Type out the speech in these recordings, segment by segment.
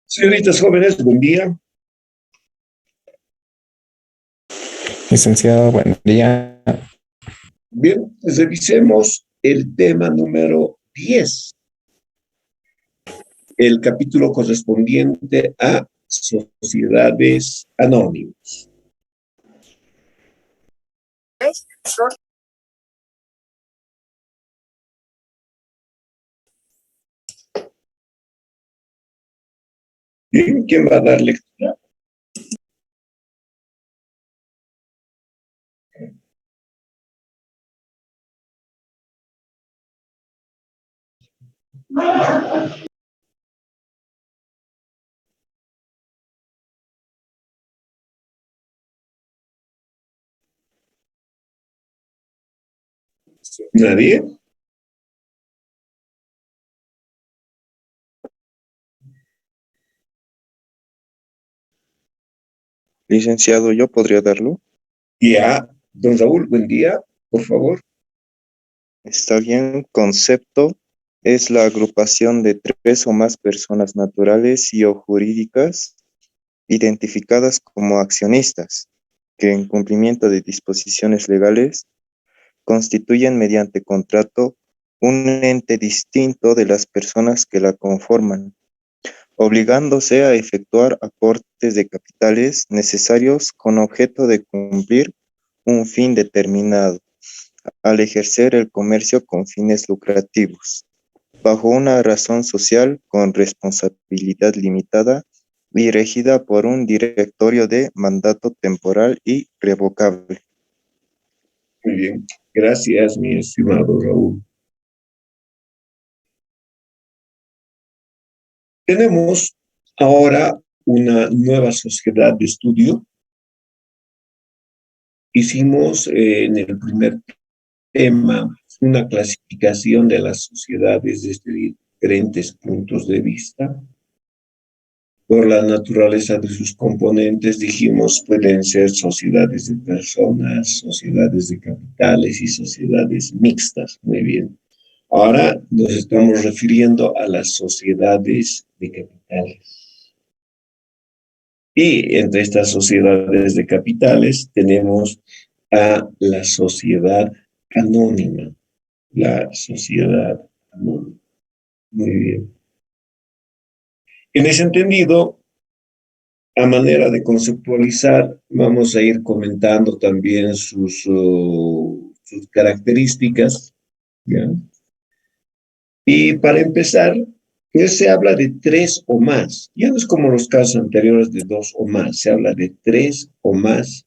Señoritas jóvenes, buen día. Licenciado, buen día. Bien, revisemos el tema número 10, el capítulo correspondiente a sociedades anónimas. Bien, ¿quién va a dar lectura? ¿Nadie? Licenciado, ¿yo podría darlo? Ya, don Raúl, buen día, por favor. Está bien. Concepto es la agrupación de tres o más personas naturales y o jurídicas identificadas como accionistas, que en cumplimiento de disposiciones legales constituyen mediante contrato un ente distinto de las personas que la conforman, obligándose a efectuar aportes de capitales necesarios con objeto de cumplir un fin determinado al ejercer el comercio con fines lucrativos, bajo una razón social con responsabilidad limitada y regida por un directorio de mandato temporal y revocable. Muy bien, gracias, mi estimado Raúl. Tenemos ahora una nueva sociedad de estudio. Hicimos en el primer tema una clasificación de las sociedades desde diferentes puntos de vista. Por la naturaleza de sus componentes, dijimos, pueden ser sociedades de personas, sociedades de capitales y sociedades mixtas. Muy bien. Ahora nos estamos refiriendo a las sociedades de capitales. Y entre estas sociedades de capitales tenemos a la sociedad anónima. La sociedad anónima. Muy bien. En ese entendido, a manera de conceptualizar, vamos a ir comentando también sus características, ¿ya? Y para empezar, se habla de tres o más. Ya no es como los casos anteriores de dos o más, se habla de tres o más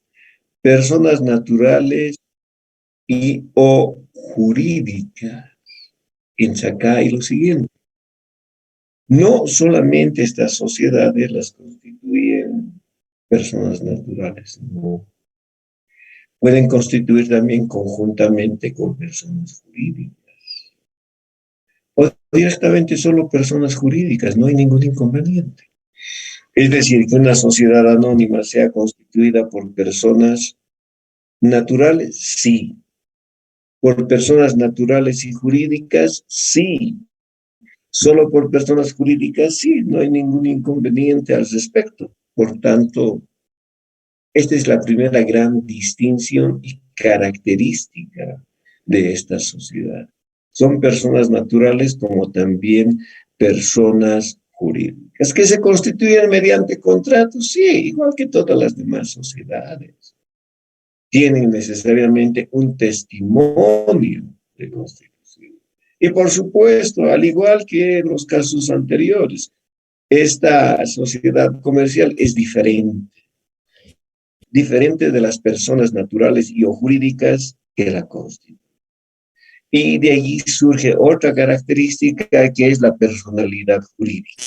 personas naturales y o jurídicas. Piensa acá y lo siguiente. No solamente estas sociedades las constituyen personas naturales, no. Pueden constituir también conjuntamente con personas jurídicas. O directamente solo personas jurídicas, no hay ningún inconveniente. Es decir, que una sociedad anónima sea constituida por personas naturales, sí. Por personas naturales y jurídicas, sí. Solo por personas jurídicas, sí. No hay ningún inconveniente al respecto. Por tanto, esta es la primera gran distinción y característica de esta sociedad. Son personas naturales como también personas jurídicas, que se constituyen mediante contratos, sí, igual que todas las demás sociedades. Tienen necesariamente un testimonio de constitución. Y por supuesto, al igual que en los casos anteriores, esta sociedad comercial es diferente de las personas naturales y o jurídicas que la constituyen. Y de allí surge otra característica que es la personalidad jurídica.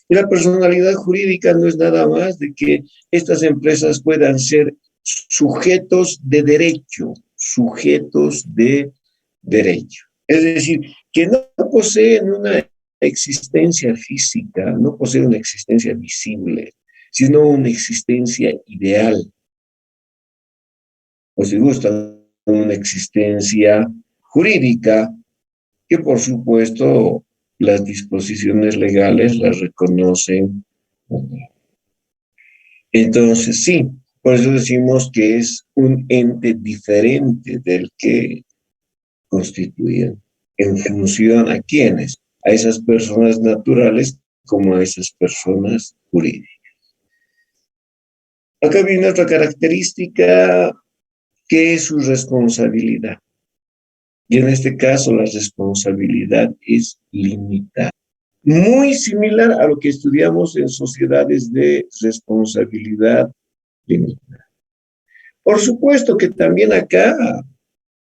Y la personalidad jurídica no es nada más de que estas empresas puedan ser sujetos de derecho, sujetos de derecho. Es decir, que no poseen una existencia física, no poseen una existencia visible, sino una existencia ideal, o si gustan, una existencia jurídica, que por supuesto las disposiciones legales las reconocen. Entonces, sí, por eso decimos que es un ente diferente del que constituyen, en función a quiénes, a esas personas naturales como a esas personas jurídicas. Acá viene otra característica que es su responsabilidad. Y en este caso la responsabilidad es limitada. Muy similar a lo que estudiamos en sociedades de responsabilidad limitada. Por supuesto que también acá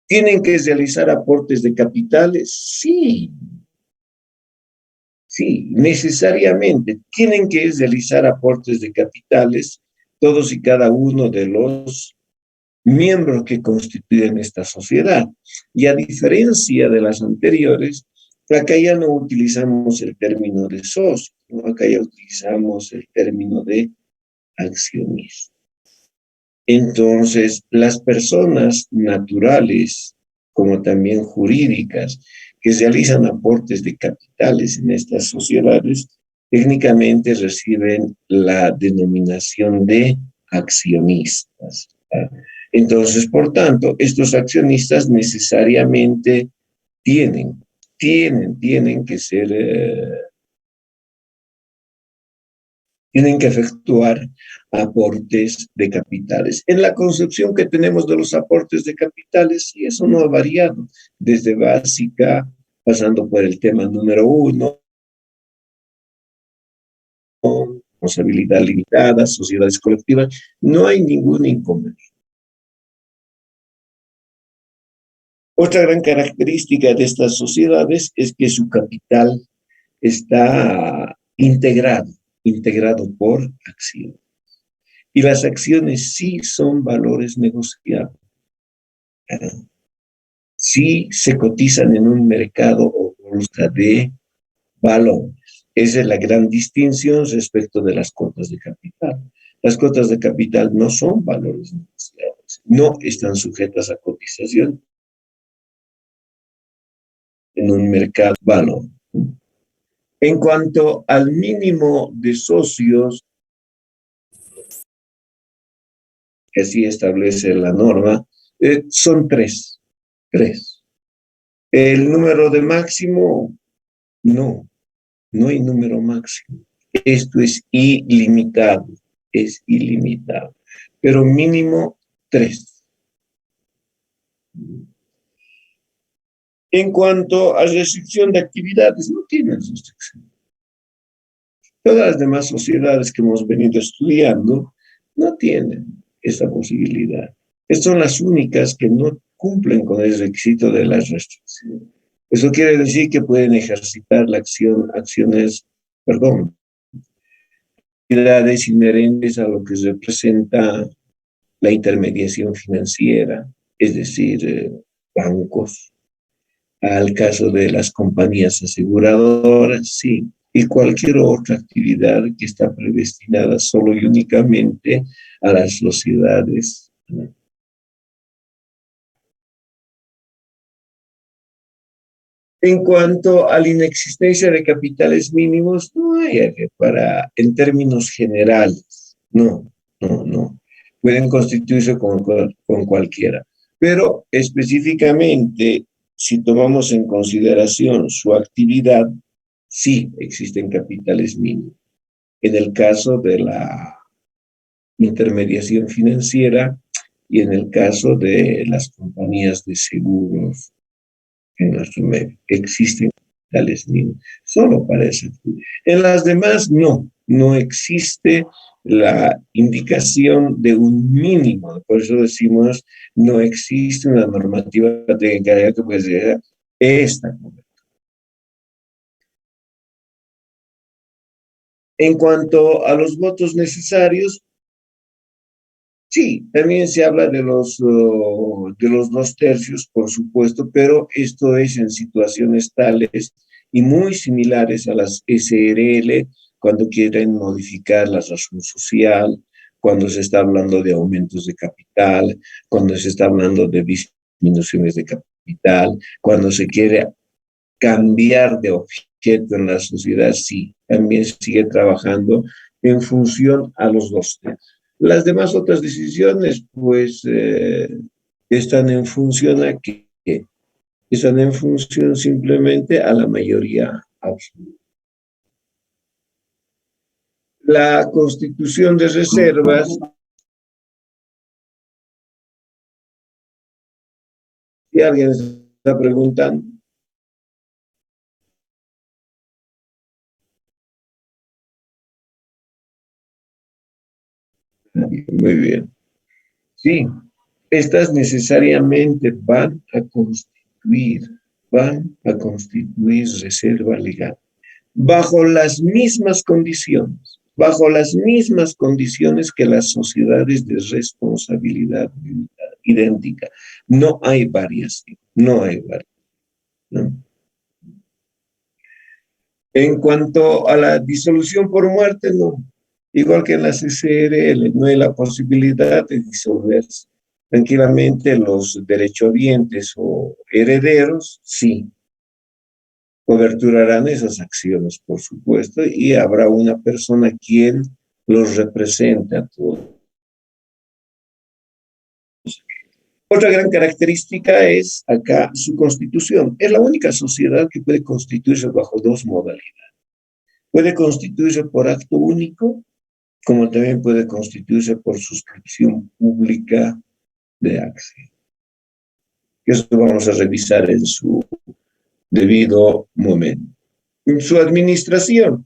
tienen que realizar aportes de capitales, sí, sí, necesariamente tienen que realizar aportes de capitales todos y cada uno de los miembros que constituyen esta sociedad. Y a diferencia de las anteriores, acá ya no utilizamos el término de socio, ¿no? Acá ya utilizamos el término de accionista. Entonces, las personas naturales, como también jurídicas, que realizan aportes de capitales en estas sociedades, técnicamente reciben la denominación de accionistas. Entonces, por tanto, estos accionistas necesariamente tienen que ser, tienen que efectuar aportes de capitales. En la concepción que tenemos de los aportes de capitales, y eso no ha variado, desde básica, pasando por el tema número 1, responsabilidad limitada, sociedades colectivas, no hay ningún inconveniente. Otra gran característica de estas sociedades es que su capital está integrado por acciones. Y las acciones sí son valores negociables. Sí se cotizan en un mercado o bolsa de valores. Esa es la gran distinción respecto de las cuotas de capital. Las cuotas de capital no son valores negociables, no están sujetas a cotización en un mercado de valor. En cuanto al mínimo de socios, que así establece la norma, son tres. El número de máximo, no hay número máximo. Esto es ilimitado, pero mínimo 3. En cuanto a restricción de actividades, no tienen restricción. Todas las demás sociedades que hemos venido estudiando no tienen esa posibilidad. Estas son las únicas que no cumplen con el requisito de las restricciones. Eso quiere decir que pueden ejercitar actividades inherentes a lo que representa la intermediación financiera, es decir, bancos. Al caso de las compañías aseguradoras, sí, y cualquier otra actividad que está predestinada solo y únicamente a las sociedades. En cuanto a la inexistencia de capitales mínimos, no hay en términos generales, no. Pueden constituirse con cualquiera. Pero específicamente, si tomamos en consideración su actividad, sí existen capitales mínimos. En el caso de la intermediación financiera y en el caso de las compañías de seguros en nuestro medio. Existen tales mínimos, solo para ese. En las demás, no existe la indicación de un mínimo. Por eso decimos, no existe una normativa técnica que puede ser esta. En cuanto a los votos necesarios, sí, también se habla de los 2/3, por supuesto, pero esto es en situaciones tales y muy similares a las SRL, cuando quieren modificar la razón social, cuando se está hablando de aumentos de capital, cuando se está hablando de disminuciones de capital, cuando se quiere cambiar de objeto en la sociedad, sí, también sigue trabajando en función a los 2/3. Las demás otras decisiones, pues, están en función a que están en función simplemente a la mayoría absoluta. La constitución de reservas, si alguien está preguntando. Muy bien. Sí, estas necesariamente van a constituir reserva legal, bajo las mismas condiciones que las sociedades de responsabilidad idéntica. No hay variación, no hay variación, ¿no? En cuanto a la disolución por muerte, no. Igual que en las SRL, no hay la posibilidad de disolverse. Tranquilamente los derechohabientes o herederos, sí, coberturarán esas acciones, por supuesto, y habrá una persona quien los represente a todos. Otra gran característica es acá su constitución. Es la única sociedad que puede constituirse bajo dos modalidades. Puede constituirse por acto único, como también puede constituirse por suscripción pública de acciones. Eso vamos a revisar en su debido momento. Su administración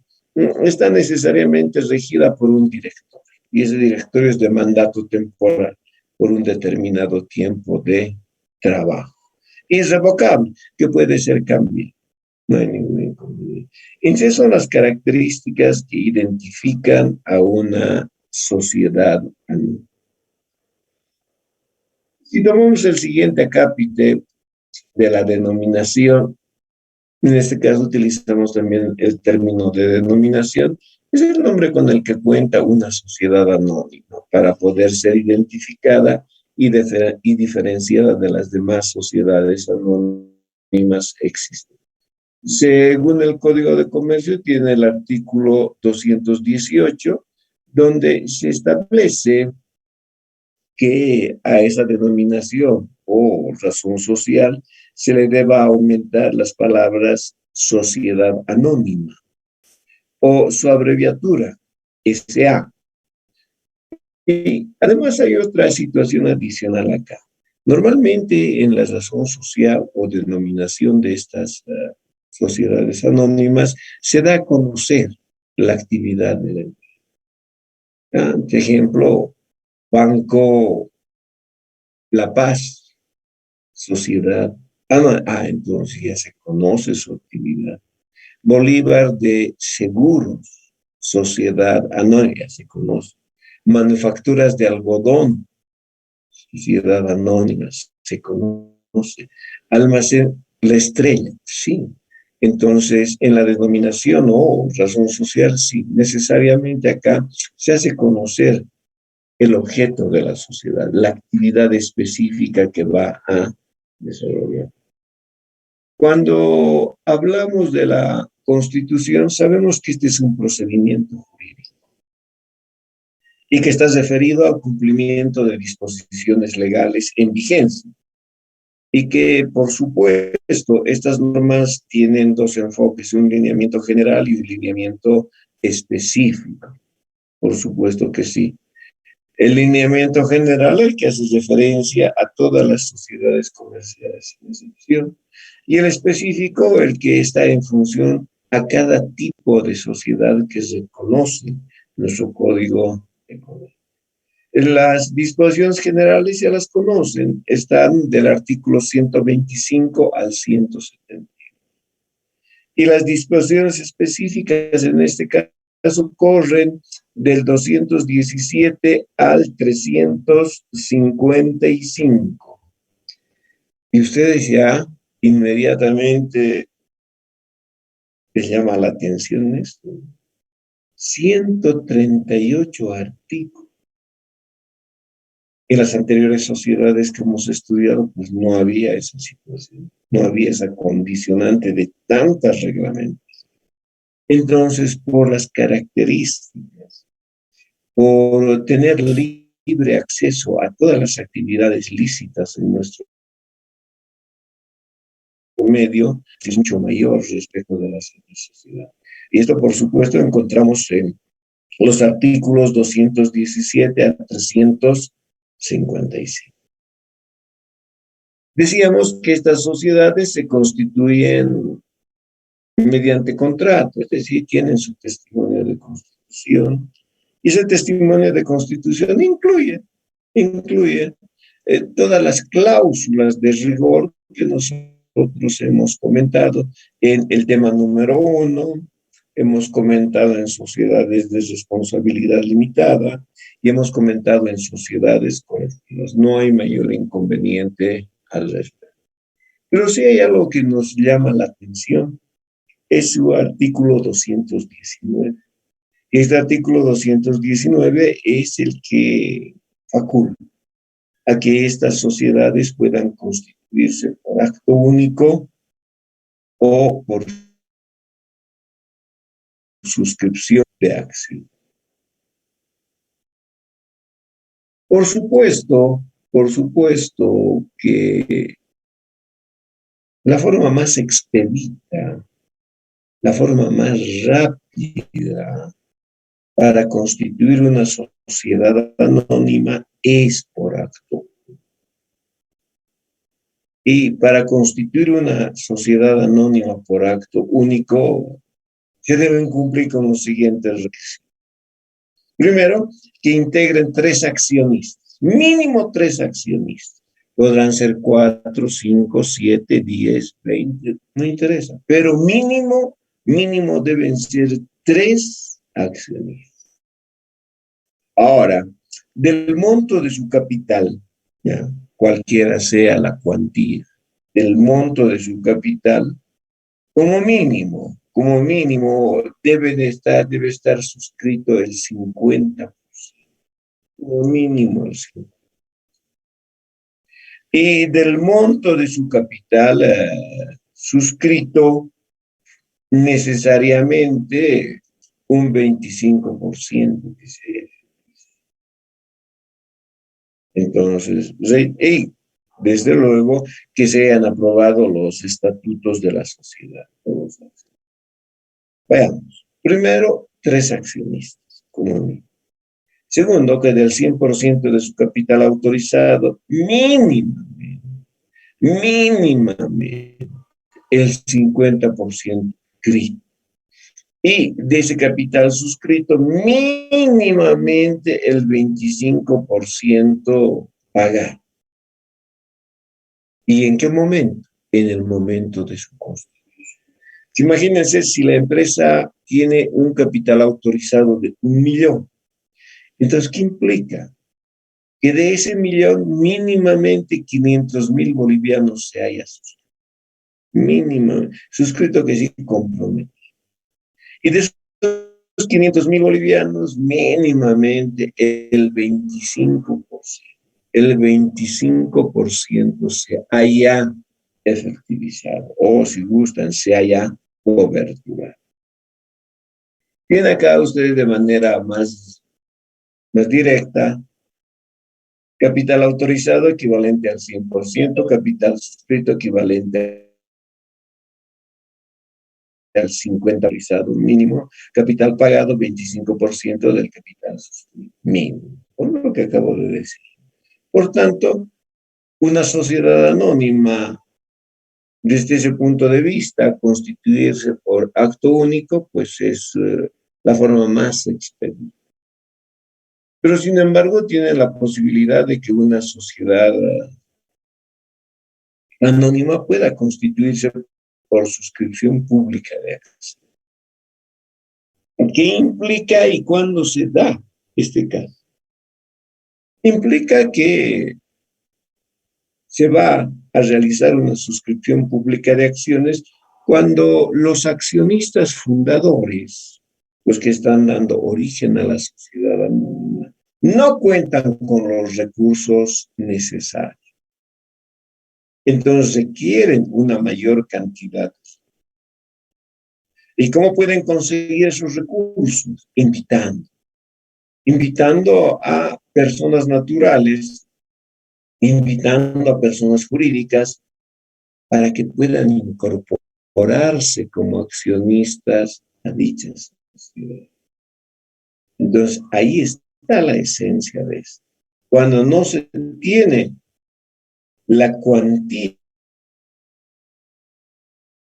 está necesariamente regida por un directorio, y ese directorio es de mandato temporal por un determinado tiempo de trabajo. Irrevocable, que puede ser cambiado. No hay ningún inconveniente. Esas son las características que identifican a una sociedad anónima. Si tomamos el siguiente acápite de la denominación, en este caso utilizamos también el término de denominación, es el nombre con el que cuenta una sociedad anónima para poder ser identificada y diferenciada de las demás sociedades anónimas existentes. Según el Código de Comercio, tiene el artículo 218, donde se establece que a esa denominación o razón social se le deba aumentar las palabras sociedad anónima o su abreviatura, SA. Y además hay otra situación adicional acá. Normalmente en la razón social o denominación de estas sociedades anónimas se da a conocer la actividad de la empresa. Por ejemplo, Banco La Paz, sociedad. Entonces ya se conoce su actividad. Bolívar de Seguros, sociedad anónima, ya se conoce. Manufacturas de algodón, sociedad anónima, se conoce. Almacén La Estrella, sí. Entonces, en la denominación o razón social, sí, necesariamente acá se hace conocer el objeto de la sociedad, la actividad específica que va a desarrollar. Cuando hablamos de la Constitución, sabemos que este es un procedimiento jurídico y que está referido al cumplimiento de disposiciones legales en vigencia. Y que, por supuesto, estas normas tienen dos enfoques, un lineamiento general y un lineamiento específico. Por supuesto que sí. El lineamiento general, el que hace referencia a todas las sociedades comerciales sin excepción, y el específico, el que está en función a cada tipo de sociedad que se conoce nuestro código económico. Las disposiciones generales ya las conocen, están del artículo 125 al 170. Y las disposiciones específicas en este caso corren del 217 al 355. Y ustedes ya inmediatamente les llama la atención esto. 138 artículos. En las anteriores sociedades que hemos estudiado, pues no había esa situación, no había esa condicionante de tantas reglamentos. Entonces, por las características, por tener libre acceso a todas las actividades lícitas en nuestro medio, es mucho mayor respecto de las otras sociedades. Y esto, por supuesto, encontramos en los artículos 217 a 355. Decíamos que estas sociedades se constituyen mediante contrato, es decir, tienen su testimonio de constitución, y ese testimonio de constitución incluye todas las cláusulas de rigor que nosotros hemos comentado en el tema número 1, hemos comentado en sociedades de responsabilidad limitada y hemos comentado en sociedades colectivas. No hay mayor inconveniente al respecto. Pero sí hay algo que nos llama la atención, es su artículo 219. Este artículo 219 es el que faculta a que estas sociedades puedan constituirse por acto único o por suscripción de acción. Por supuesto que la forma más expedita, la forma más rápida para constituir una sociedad anónima es por acto. Y para constituir una sociedad anónima por acto único, se deben cumplir con los siguientes requisitos. Primero, que integren 3 accionistas, mínimo 3 accionistas. Podrán ser 4, 5, 7, 10, 20, no interesa, pero mínimo deben ser 3 accionistas. Ahora, del monto de su capital, ¿ya?, cualquiera sea la cuantía, del monto de su capital, como mínimo debe estar suscrito el 50%, como mínimo el 50%. Y del monto de su capital suscrito, necesariamente un 25% que sea. Entonces, y desde luego que se hayan aprobado los estatutos de la sociedad. Veamos. Primero, 3 accionistas, como mínimo. Segundo, que del 100% de su capital autorizado, mínimamente, el 50% inscrito. Y de ese capital suscrito, mínimamente el 25% pagar. ¿Y en qué momento? En el momento de su constitución. Imagínense si la empresa tiene un capital autorizado de 1.000.000. Entonces, ¿qué implica? Que de ese 1.000.000 mínimamente 500.000 bolivianos se haya suscrito. mínimo, suscrito que sí compromete. Y de esos 500.000 bolivianos, mínimamente el 25% se haya efectivizado, o si gustan, se haya cobertura. Bien, acá ustedes de manera más directa, capital autorizado equivalente al 100%, capital suscrito equivalente al 50% autorizado mínimo, capital pagado 25% del capital suscrito mínimo, por lo que acabo de decir. Por tanto, una sociedad anónima, desde ese punto de vista, constituirse por acto único, pues es la forma más expedita. Pero sin embargo, tiene la posibilidad de que una sociedad anónima pueda constituirse por suscripción pública de acciones. ¿Qué implica y cuándo se da este caso? Implica que se va a realizar una suscripción pública de acciones cuando los accionistas fundadores, los que están dando origen a la sociedad anónima, no cuentan con los recursos necesarios. Entonces requieren una mayor cantidad. ¿Y cómo pueden conseguir esos recursos? Invitando a personas naturales, invitando a personas jurídicas para que puedan incorporarse como accionistas a dichas sociedades. Entonces, ahí está la esencia de esto. Cuando no se tiene la cuantía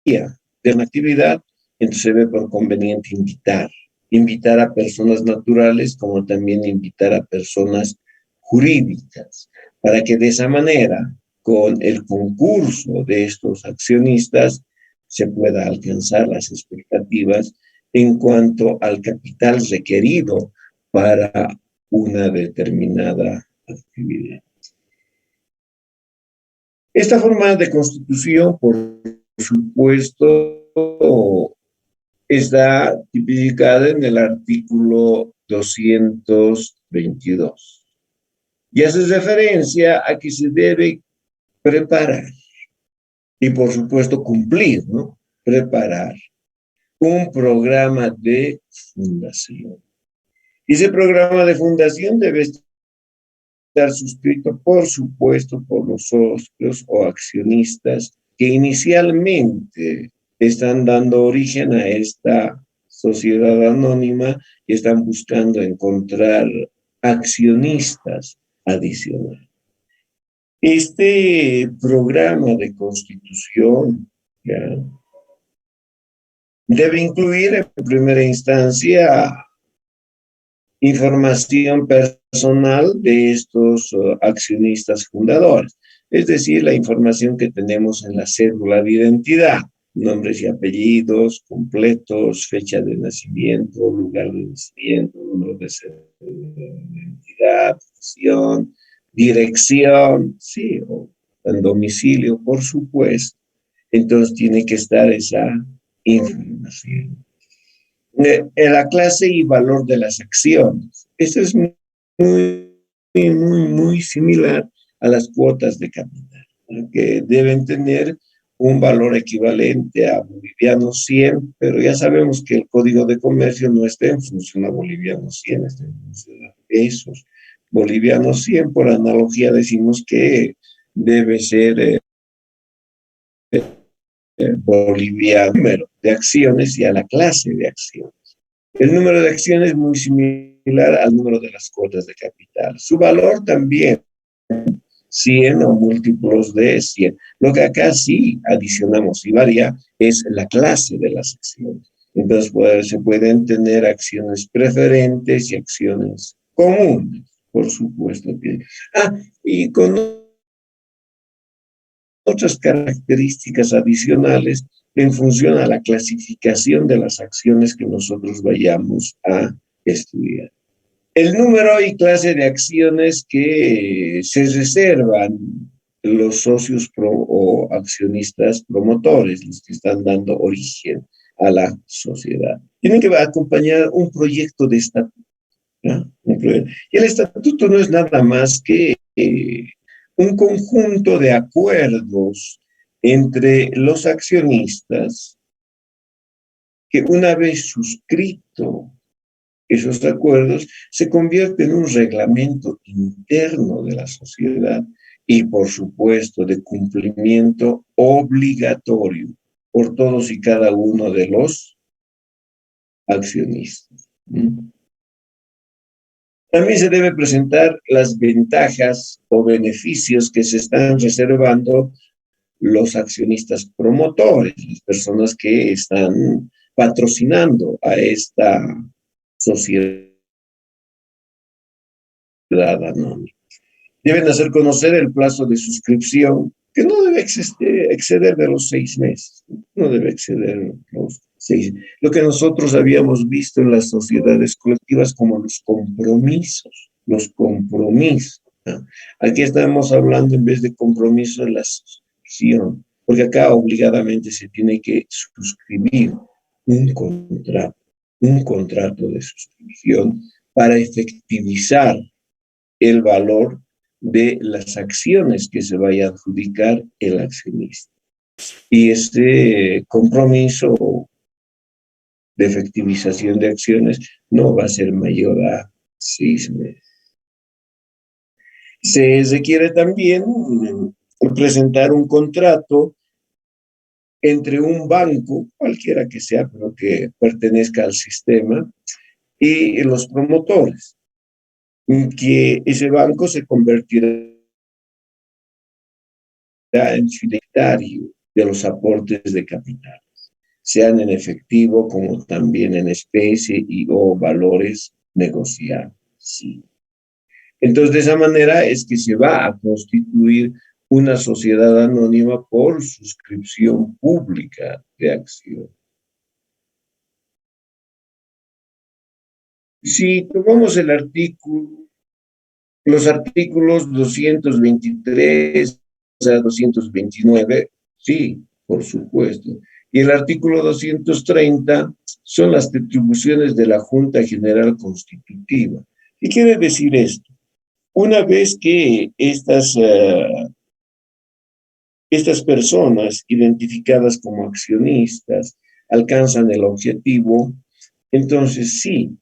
de una actividad, entonces se ve por conveniente invitar a personas naturales como también invitar a personas jurídicas, para que de esa manera, con el concurso de estos accionistas, se pueda alcanzar las expectativas en cuanto al capital requerido para una determinada actividad. Esta forma de constitución, por supuesto, está tipificada en el artículo 222 y hace referencia a que se debe preparar y, por supuesto, cumplir, ¿no? Preparar un programa de fundación. Y ese programa de fundación debe estar suscrito, por supuesto, por los socios o accionistas que inicialmente están dando origen a esta sociedad anónima y están buscando encontrar accionistas adicionales. Este programa de constitución, ¿ya?, debe incluir en primera instancia información personal de estos accionistas fundadores, es decir, la información que tenemos en la cédula de identidad, nombres y apellidos completos, fecha de nacimiento, lugar de nacimiento, número de cédula de identidad, profesión, dirección, sí, o el domicilio, por supuesto. Entonces tiene que estar esa información. La clase y valor de las acciones. Esto es muy similar a las cuotas de capital, que deben tener un valor equivalente a boliviano 100, pero ya sabemos que el Código de Comercio no está en función a boliviano 100, está en función a pesos. Boliviano 100, por analogía, decimos que debe ser boliviano número de acciones y a la clase de acciones. El número de acciones es muy similar al número de las cuotas de capital. Su valor también, 100 o múltiplos de 100. Lo que acá sí adicionamos y varía es la clase de las acciones. Entonces se pueden tener acciones preferentes y acciones comunes, por supuesto. Y con otras características adicionales en función a la clasificación de las acciones que nosotros vayamos a estudiar. El número y clase de acciones que se reservan los socios o accionistas promotores, los que están dando origen a la sociedad. Tienen que acompañar un proyecto de estatuto, ¿no? Y el estatuto no es nada más que un conjunto de acuerdos entre los accionistas que una vez suscrito esos acuerdos se convierten en un reglamento interno de la sociedad y, por supuesto, de cumplimiento obligatorio por todos y cada uno de los accionistas. También se debe presentar las ventajas o beneficios que se están reservando los accionistas promotores, las personas que están patrocinando a esta sociedad anónima. Deben hacer conocer el plazo de suscripción, que no debe exceder de los 6 meses, no debe exceder los 6. Lo que nosotros habíamos visto en las sociedades colectivas como los compromisos, ¿no? Aquí estamos hablando en vez de compromiso de la suscripción, porque acá obligadamente se tiene que suscribir un contrato de suscripción para efectivizar el valor de las acciones que se vaya a adjudicar el accionista. Y este compromiso de efectivización de acciones no va a ser mayor a 6 meses. Se requiere también presentar un contrato entre un banco, cualquiera que sea, pero que pertenezca al sistema, y los promotores, que ese banco se convertirá en fiduciario de los aportes de capital, sean en efectivo como también en especie y o valores negociables. Sí. Entonces, de esa manera es que se va a constituir una sociedad anónima por suscripción pública de acción. Si tomamos los artículos 223 a 229, sí, por supuesto. Y el artículo 230 son las atribuciones de la Junta General Constitutiva. ¿Qué quiere decir esto? Una vez que estas personas identificadas como accionistas alcanzan el objetivo, entonces sí,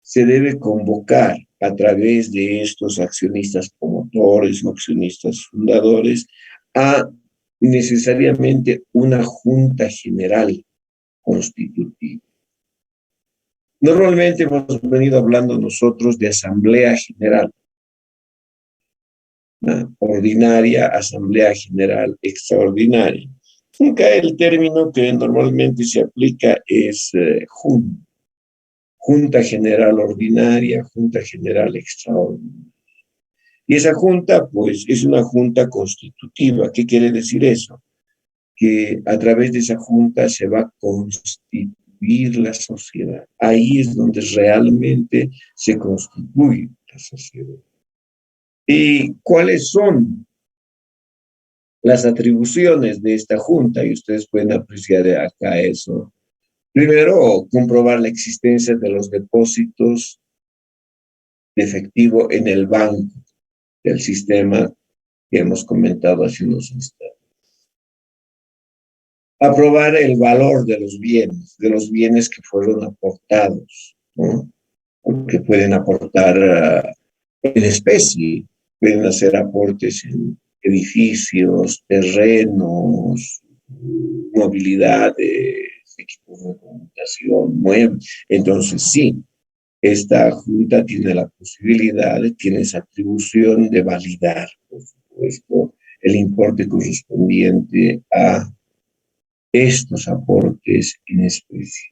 se debe convocar a través de estos accionistas promotores o accionistas fundadores a necesariamente una junta general constitutiva. Normalmente hemos venido hablando nosotros de asamblea general, ¿no? Ordinaria, asamblea general, extraordinaria. Nunca el término que normalmente se aplica es junta general ordinaria, junta general extraordinaria. Y esa junta, pues, es una junta constitutiva. ¿Qué quiere decir eso? Que a través de esa junta se va a constituir la sociedad. Ahí es donde realmente se constituye la sociedad. ¿Y cuáles son las atribuciones de esta junta? Y ustedes pueden apreciar acá eso. Primero, comprobar la existencia de los depósitos de efectivo en el banco del sistema que hemos comentado hace unos instantes. Aprobar el valor de los bienes que fueron aportados, ¿no? Que pueden aportar en especie, pueden hacer aportes en edificios, terrenos, movilidades, equipos de comunicación, muebles. Entonces, sí, esta junta tiene la posibilidad, tiene esa atribución de validar, por supuesto, el importe correspondiente a estos aportes en especie.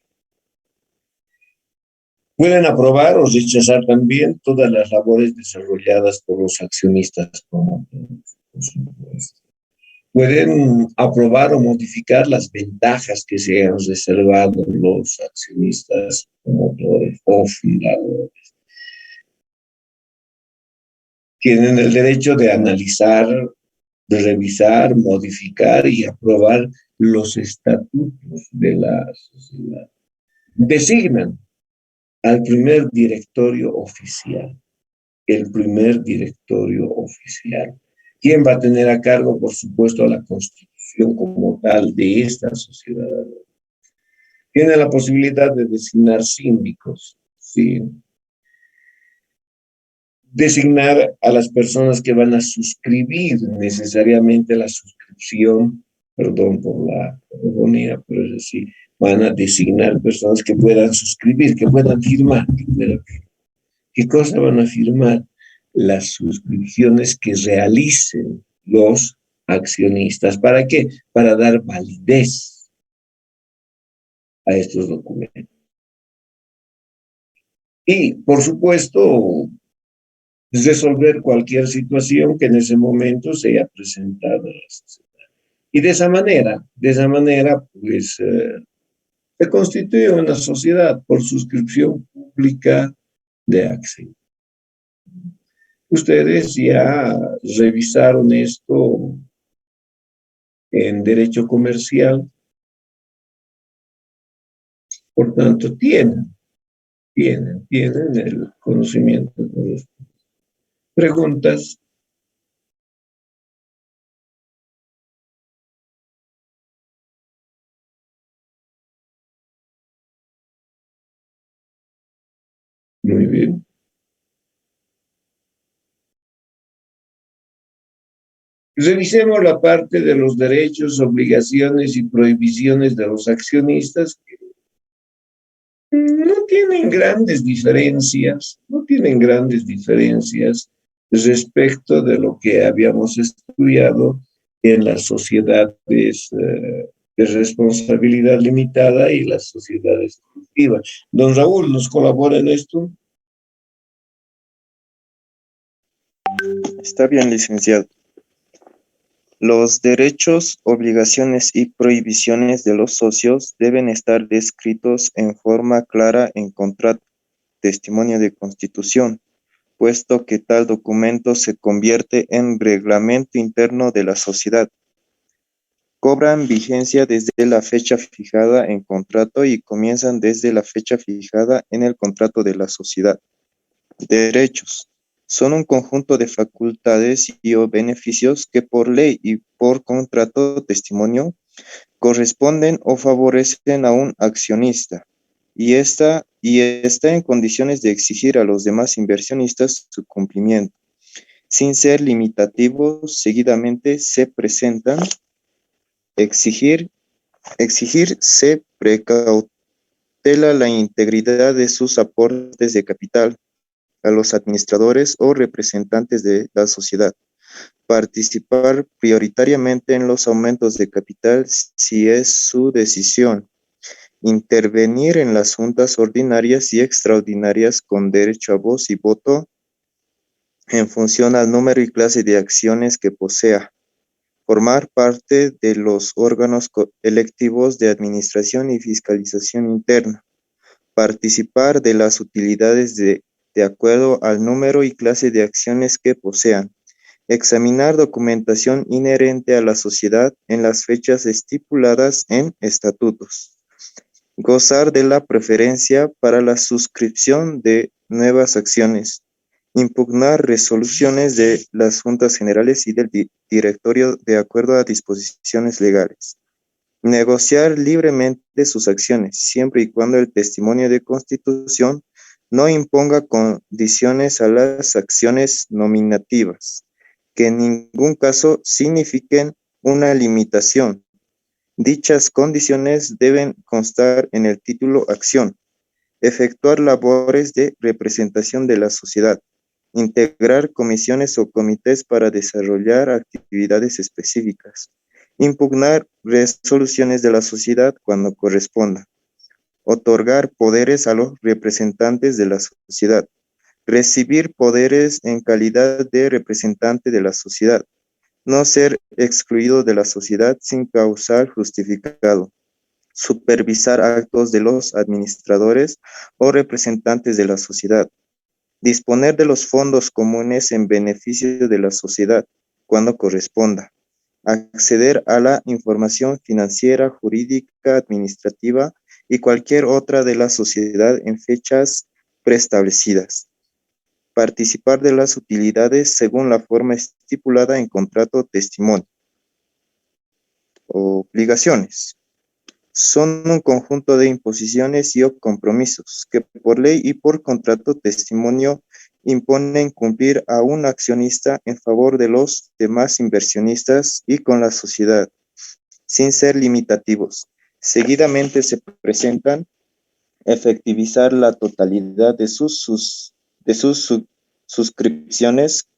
Pueden aprobar o rechazar también todas las labores desarrolladas por los accionistas promotores, por supuesto. Pueden aprobar o modificar las ventajas que se han reservado los accionistas promotores o fundadores. Tienen el derecho de analizar de revisar, modificar y aprobar los estatutos de la sociedad. Designan al primer directorio oficial, el primer directorio oficial. ¿Quién va a tener a cargo, por supuesto, la constitución como tal de esta sociedad? Tiene la posibilidad de designar síndicos, ¿sí? Designar a las personas que van a suscribir necesariamente la suscripción, perdón por la ironía, pero es así, van a designar personas que puedan suscribir, que puedan firmar, ¿Qué cosa van a firmar? Las suscripciones que realicen los accionistas. ¿Para qué? Para dar validez a estos documentos. Y, por supuesto, resolver cualquier situación que en ese momento se haya presentado a la sociedad. Y de esa manera, pues, se constituye una sociedad por suscripción pública de acción. Ustedes ya revisaron esto en derecho comercial, por tanto, tienen el conocimiento de esto. Preguntas. Muy bien. Revisemos la parte de los derechos, obligaciones y prohibiciones de los accionistas, que no tienen grandes diferencias, respecto de lo que habíamos estudiado en las sociedades de responsabilidad limitada y las sociedades colectivas. Don Raúl, ¿nos colabora en esto? Está bien, licenciado. Los derechos, obligaciones y prohibiciones de los socios deben estar descritos en forma clara en contrato, testimonio de constitución, puesto que tal documento se convierte en reglamento interno de la sociedad. Cobran vigencia desde la fecha fijada en contrato y comienzan desde la fecha fijada en el contrato de la sociedad. Derechos. Son un conjunto de facultades y o beneficios que por ley y por contrato testimonio corresponden o favorecen a un accionista y está en condiciones de exigir a los demás inversionistas su cumplimiento. Sin ser limitativos, seguidamente se presentan exigir se precautela la integridad de sus aportes de capital a los administradores o representantes de la sociedad. Participar prioritariamente en los aumentos de capital si es su decisión. Intervenir en las juntas ordinarias y extraordinarias con derecho a voz y voto en función al número y clase de acciones que posea. Formar parte de los órganos electivos de administración y fiscalización interna. Participar de las utilidades de acuerdo al número y clase de acciones que posean. Examinar documentación inherente a la sociedad en las fechas estipuladas en estatutos. Gozar de la preferencia para la suscripción de nuevas acciones. Impugnar resoluciones de las juntas generales y del directorio de acuerdo a disposiciones legales. Negociar libremente sus acciones, siempre y cuando el testimonio de constitución no imponga condiciones a las acciones nominativas, que en ningún caso signifiquen una limitación. Dichas condiciones deben constar en el título acción. Efectuar labores de representación de la sociedad. Integrar comisiones o comités para desarrollar actividades específicas. Impugnar resoluciones de la sociedad cuando corresponda. Otorgar poderes a los representantes de la sociedad. Recibir poderes en calidad de representante de la sociedad. No ser excluido de la sociedad sin causal justificado. Supervisar actos de los administradores o representantes de la sociedad. Disponer de los fondos comunes en beneficio de la sociedad cuando corresponda. acceder a la información financiera, jurídica, administrativa y cualquier otra de la sociedad en fechas preestablecidas. Participar de las utilidades según la forma estipulada en contrato testimonio. Obligaciones. Son un conjunto de imposiciones y o compromisos que por ley y por contrato testimonio imponen cumplir a un accionista en favor de los demás inversionistas y con la sociedad, sin ser limitativos. Seguidamente se presentan efectivizar la totalidad de sus suscripciones,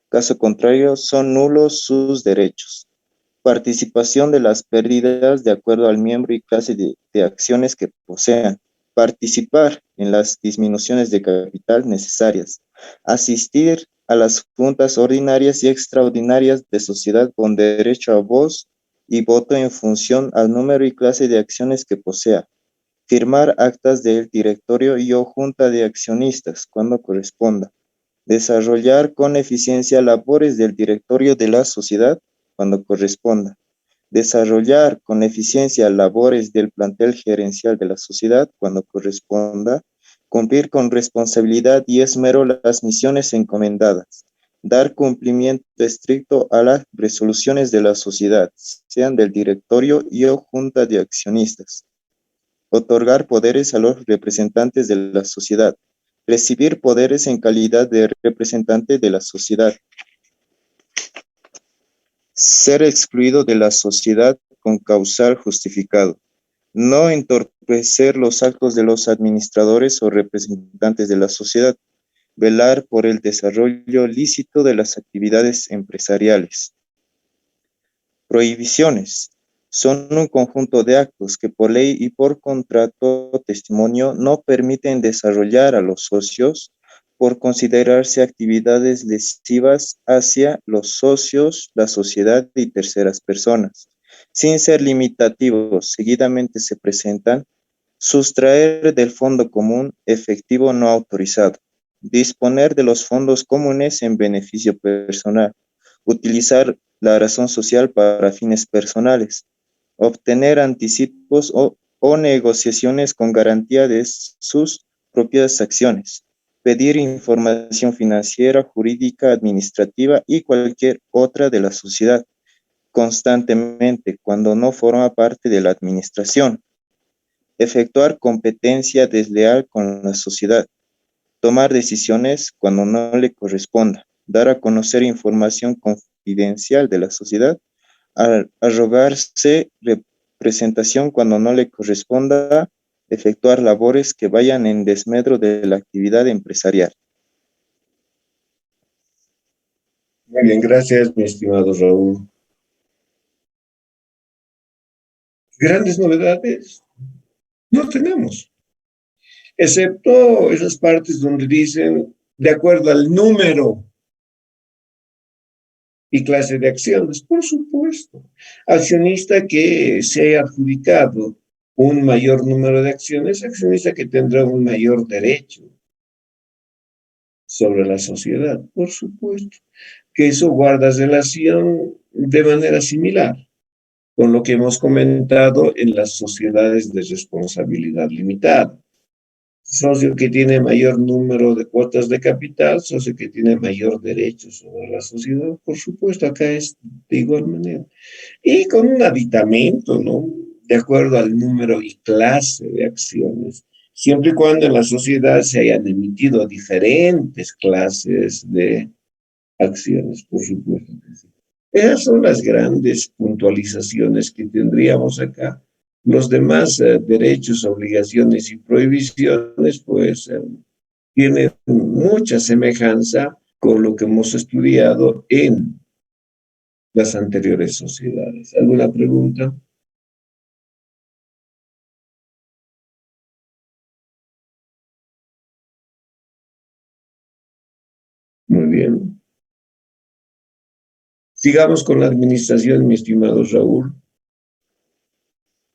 caso contrario son nulos sus derechos. Participación de las pérdidas de acuerdo al miembro y clase de acciones que posean. Participar en las disminuciones de capital necesarias. Asistir a las juntas ordinarias y extraordinarias de sociedad con derecho a voz y voto en función al número y clase de acciones que posea. Firmar actas del directorio y o junta de accionistas cuando corresponda. Desarrollar con eficiencia labores del directorio de la sociedad cuando corresponda. Desarrollar con eficiencia labores del plantel gerencial de la sociedad cuando corresponda. Cumplir con responsabilidad y esmero las misiones encomendadas. Dar cumplimiento estricto a las resoluciones de la sociedad, sean del directorio y o junta de accionistas. Otorgar poderes a los representantes de la sociedad. Recibir poderes en calidad de representante de la sociedad. Ser excluido de la sociedad con causal justificado. No entorpecer los actos de los administradores o representantes de la sociedad. Velar por el desarrollo lícito de las actividades empresariales. Prohibiciones. Son un conjunto de actos que por ley y por contrato o testimonio no permiten desarrollar a los socios por considerarse actividades lesivas hacia los socios, la sociedad y terceras personas. Sin ser limitativos, seguidamente se presentan: sustraer del fondo común efectivo no autorizado, disponer de los fondos comunes en beneficio personal, utilizar la razón social para fines personales, obtener anticipos o negociaciones con garantía de sus propias acciones, pedir información financiera, jurídica, administrativa y cualquier otra de la sociedad constantemente cuando no forma parte de la administración, efectuar competencia desleal con la sociedad, tomar decisiones cuando no le corresponda, dar a conocer información confidencial de la sociedad, arrogarse representación cuando no le corresponda, efectuar labores que vayan en desmedro de la actividad empresarial. Muy bien, gracias, mi estimado Raúl. Grandes novedades no tenemos, excepto esas partes donde dicen de acuerdo al número y clase de acciones, por supuesto. Accionista que se haya adjudicado un mayor número de acciones, accionista que tendrá un mayor derecho sobre la sociedad, por supuesto. Que eso guarda relación de manera similar con lo que hemos comentado en las sociedades de responsabilidad limitada. Socio que tiene mayor número de cuotas de capital, socio que tiene mayor derecho sobre la sociedad, por supuesto, acá es de igual manera. Y con un aditamento, ¿no? De acuerdo al número y clase de acciones, siempre y cuando en la sociedad se hayan emitido diferentes clases de acciones, por supuesto que sí. Esas son las grandes puntualizaciones que tendríamos acá. Los demás derechos, obligaciones y prohibiciones, pues, tienen mucha semejanza con lo que hemos estudiado en las anteriores sociedades. ¿Alguna pregunta? Muy bien. Sigamos con la administración, mi estimado Raúl.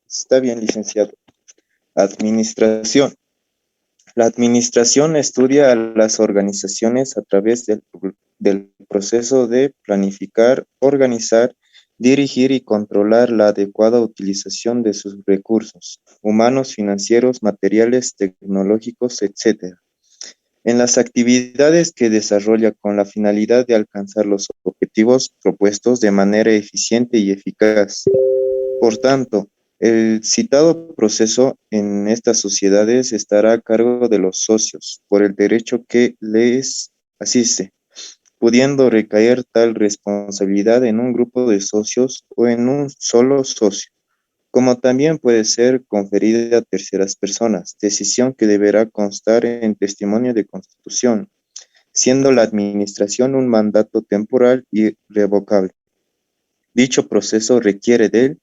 Está bien, licenciado. Administración. La administración estudia a las organizaciones a través del proceso de planificar, organizar dirigir y controlar la adecuada utilización de sus recursos humanos, financieros, materiales, tecnológicos, etc. En las actividades que desarrolla con la finalidad de alcanzar los objetivos propuestos de manera eficiente y eficaz. Por tanto, el citado proceso en estas sociedades estará a cargo de los socios por el derecho que les asiste, pudiendo recaer tal responsabilidad en un grupo de socios o en un solo socio, como también puede ser conferida a terceras personas, decisión que deberá constar en testimonio de constitución, siendo la administración un mandato temporal y revocable. Dicho proceso requiere del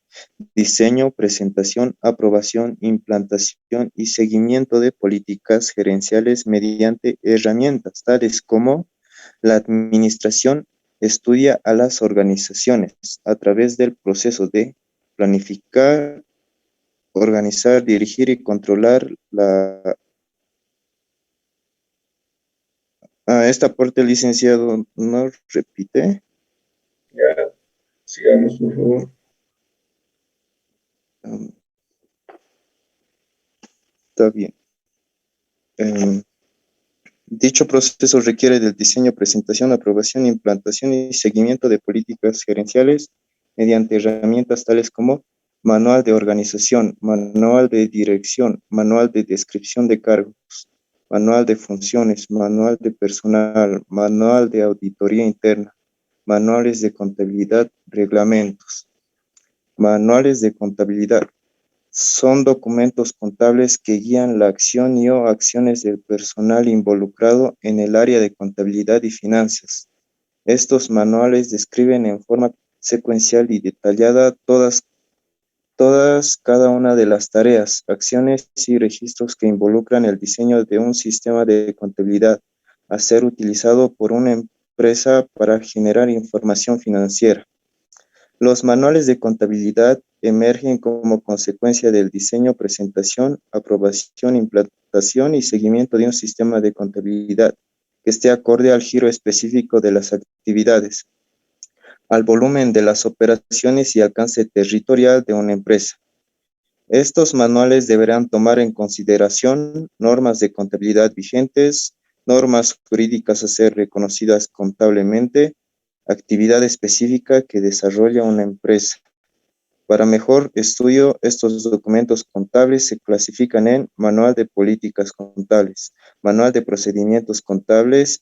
diseño, presentación, aprobación, implantación y seguimiento de políticas gerenciales mediante herramientas tales como la administración estudia a las organizaciones a través del proceso de planificar, organizar, dirigir y controlar la... esta parte, licenciado, ¿no repite? Ya, sigamos, por favor. Um, Está bien. Dicho proceso requiere del diseño, presentación, aprobación, implantación y seguimiento de políticas gerenciales mediante herramientas tales como manual de organización, manual de dirección, manual de descripción de cargos, manual de funciones, manual de personal, manual de auditoría interna, manuales de contabilidad, reglamentos. Manuales de contabilidad son documentos contables que guían la acción y o acciones del personal involucrado en el área de contabilidad y finanzas. Estos manuales describen en forma secuencial y detallada cada una de las tareas, acciones y registros que involucran el diseño de un sistema de contabilidad a ser utilizado por una empresa para generar información financiera. Los manuales de contabilidad emergen como consecuencia del diseño, presentación, aprobación, implantación y seguimiento de un sistema de contabilidad que esté acorde al giro específico de las actividades, al volumen de las operaciones y alcance territorial de una empresa. Estos manuales deberán tomar en consideración normas de contabilidad vigentes, normas jurídicas a ser reconocidas contablemente, actividad específica que desarrolla una empresa. Para mejor estudio, estos documentos contables se clasifican en Manual de Políticas Contables, Manual de Procedimientos Contables,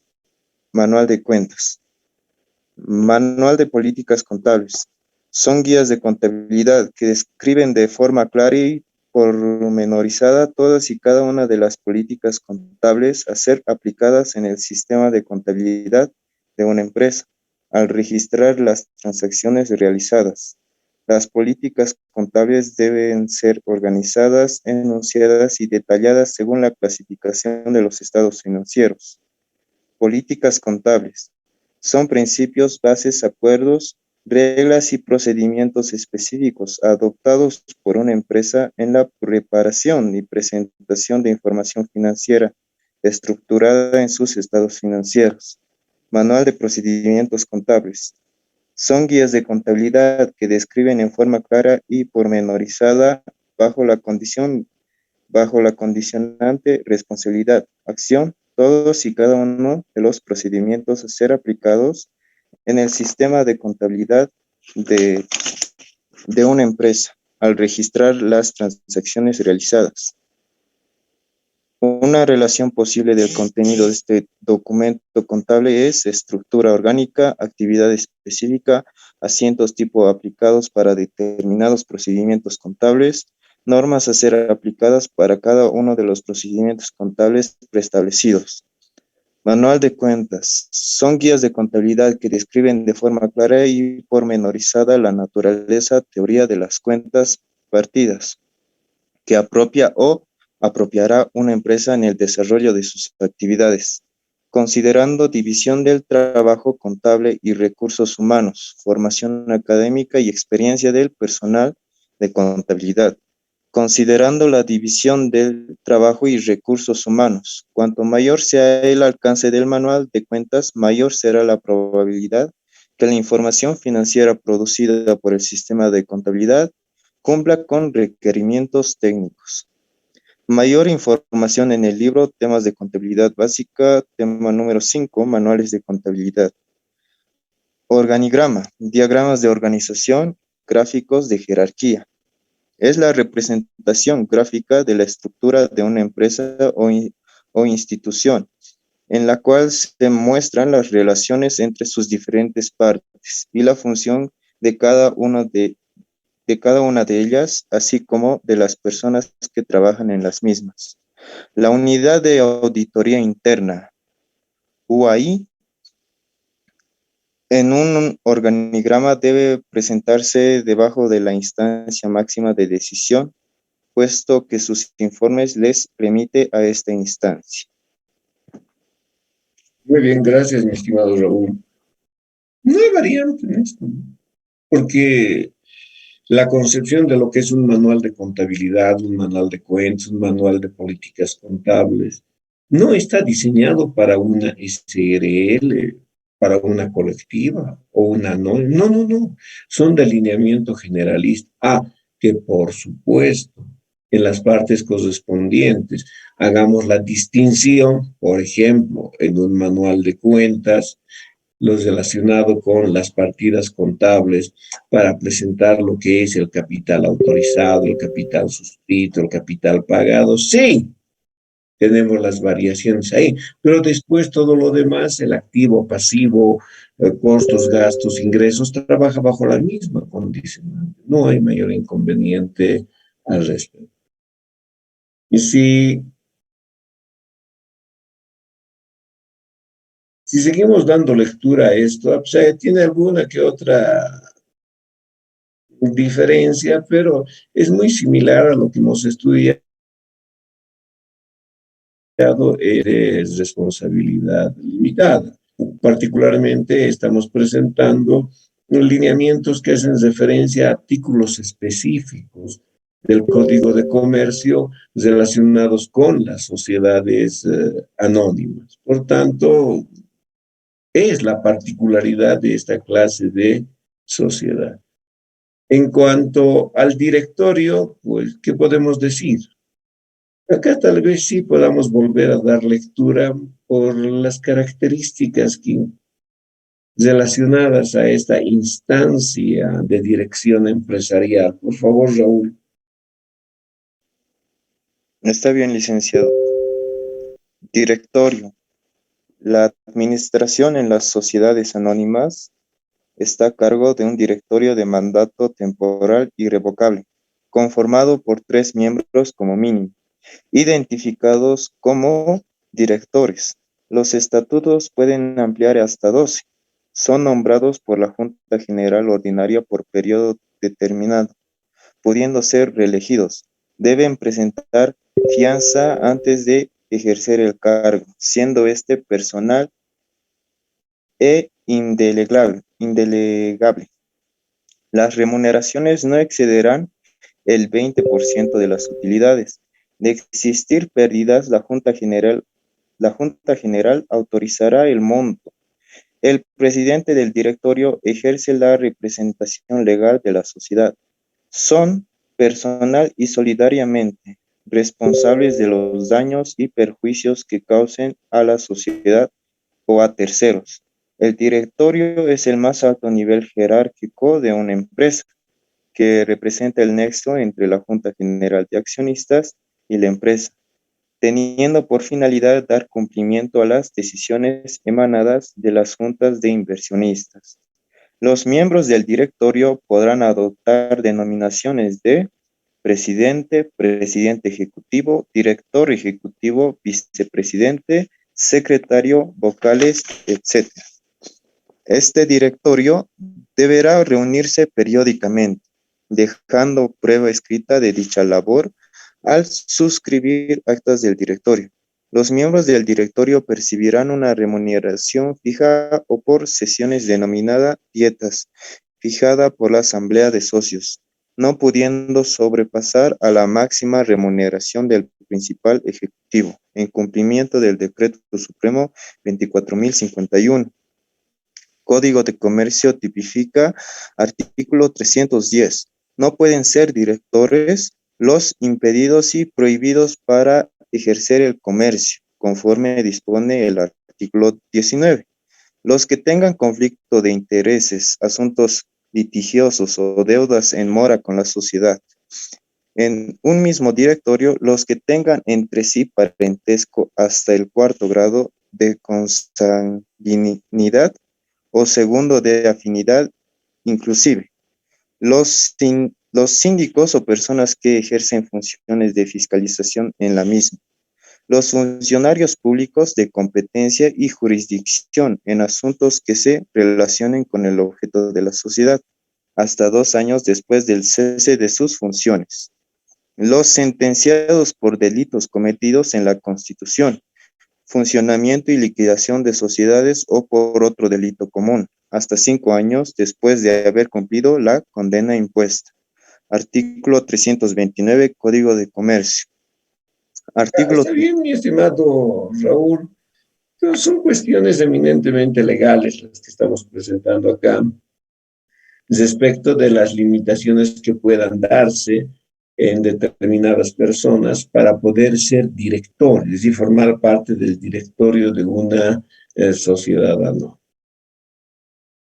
Manual de Cuentas. Manual de Políticas Contables. Son guías de contabilidad que describen de forma clara y pormenorizada todas y cada una de las políticas contables a ser aplicadas en el sistema de contabilidad de una empresa, al registrar las transacciones realizadas. Las políticas contables deben ser organizadas, enunciadas y detalladas según la clasificación de los estados financieros. Políticas contables son principios, bases, acuerdos, reglas y procedimientos específicos adoptados por una empresa en la preparación y presentación de información financiera estructurada en sus estados financieros. Manual de procedimientos contables. Son guías de contabilidad que describen en forma clara y pormenorizada bajo la condicionante responsabilidad, acción, todos y cada uno de los procedimientos a ser aplicados en el sistema de contabilidad de, de una empresa al registrar las transacciones realizadas. Una relación posible del contenido de este documento contable es estructura orgánica, actividad específica, asientos tipo aplicados para determinados procedimientos contables, normas a ser aplicadas para cada uno de los procedimientos contables preestablecidos. Manual de cuentas. Son guías de contabilidad que describen de forma clara y pormenorizada la naturaleza, teoría de las cuentas partidas que apropia o apropiará una empresa en el desarrollo de sus actividades, considerando división del trabajo contable y recursos humanos, formación académica y experiencia del personal de contabilidad, considerando la división del trabajo y recursos humanos. Cuanto mayor sea el alcance del manual de cuentas, mayor será la probabilidad que la información financiera producida por el sistema de contabilidad cumpla con requerimientos técnicos. Mayor información en el libro Temas de Contabilidad Básica, tema número 5, Manuales de Contabilidad. Organigrama, diagramas de organización, gráficos de jerarquía. Es la representación gráfica de la estructura de una empresa o institución, en la cual se muestran las relaciones entre sus diferentes partes y la función de cada una de ellas, así como de las personas que trabajan en las mismas. La unidad de auditoría interna, UAI, en un organigrama debe presentarse debajo de la instancia máxima de decisión, puesto que sus informes les remite a esta instancia. Muy bien, gracias, mi estimado Raúl. No hay variante en esto, ¿no? Porque la concepción de lo que es un manual de contabilidad, un manual de cuentas, un manual de políticas contables, no está diseñado para una SRL, para una colectiva o una no. No, no, no. Son de lineamiento generalista. Ah, que por supuesto, en las partes correspondientes hagamos la distinción, por ejemplo, en un manual de cuentas lo relacionado con las partidas contables para presentar lo que es el capital autorizado, el capital suscrito, el capital pagado. Sí, tenemos las variaciones ahí, pero después todo lo demás, el activo, pasivo, costos, gastos, ingresos, trabaja bajo la misma condición. No hay mayor inconveniente al respecto. Y si seguimos dando lectura a esto, pues, tiene alguna que otra diferencia, pero es muy similar a lo que hemos estudiado, es responsabilidad limitada. Particularmente estamos presentando lineamientos que hacen referencia a artículos específicos del Código de Comercio relacionados con las sociedades anónimas. Por tanto, es la particularidad de esta clase de sociedad. En cuanto al directorio, pues, ¿qué podemos decir? Acá tal vez sí podamos volver a dar lectura por las características relacionadas a esta instancia de dirección empresarial. Por favor, Raúl. Está bien, licenciado. Directorio. La administración en las sociedades anónimas está a cargo de un directorio de mandato temporal y revocable, conformado por 3 miembros como mínimo, identificados como directores. Los estatutos pueden ampliar hasta 12. Son nombrados por la Junta General Ordinaria por periodo determinado, pudiendo ser reelegidos. Deben presentar fianza antes de ejercer el cargo, siendo este personal e indelegable. Las remuneraciones no excederán el 20% de las utilidades. De existir pérdidas, la Junta General autorizará el monto. El presidente del directorio ejerce la representación legal de la sociedad. Son personal y solidariamente responsables de los daños y perjuicios que causen a la sociedad o a terceros. El directorio es el más alto nivel jerárquico de una empresa, que representa el nexo entre la Junta General de Accionistas y la empresa, teniendo por finalidad dar cumplimiento a las decisiones emanadas de las juntas de inversionistas. Los miembros del directorio podrán adoptar denominaciones de presidente, presidente ejecutivo, director ejecutivo, vicepresidente, secretario, vocales, etc. Este directorio deberá reunirse periódicamente, dejando prueba escrita de dicha labor al suscribir actas del directorio. Los miembros del directorio percibirán una remuneración fija o por sesiones denominada dietas, fijada por la asamblea de socios, no pudiendo sobrepasar a la máxima remuneración del principal ejecutivo, en cumplimiento del Decreto Supremo 24.051. Código de Comercio tipifica artículo 310. No pueden ser directores los impedidos y prohibidos para ejercer el comercio, conforme dispone el artículo 19. Los que tengan conflicto de intereses, asuntos litigiosos o deudas en mora con la sociedad. En un mismo directorio, los que tengan entre sí parentesco hasta el cuarto grado de consanguinidad o segundo de afinidad inclusive. Los síndicos o personas que ejercen funciones de fiscalización en la misma. Los funcionarios públicos de competencia y jurisdicción en asuntos que se relacionen con el objeto de la sociedad, hasta 2 años después del cese de sus funciones. Los sentenciados por delitos cometidos en la Constitución, funcionamiento y liquidación de sociedades o por otro delito común, hasta 5 años después de haber cumplido la condena impuesta. Artículo 329, Código de Comercio. Artículo Está bien, mi estimado Raúl, pero son cuestiones eminentemente legales las que estamos presentando acá, respecto de las limitaciones que puedan darse en determinadas personas para poder ser director, es decir, formar parte del directorio de una sociedad anónima.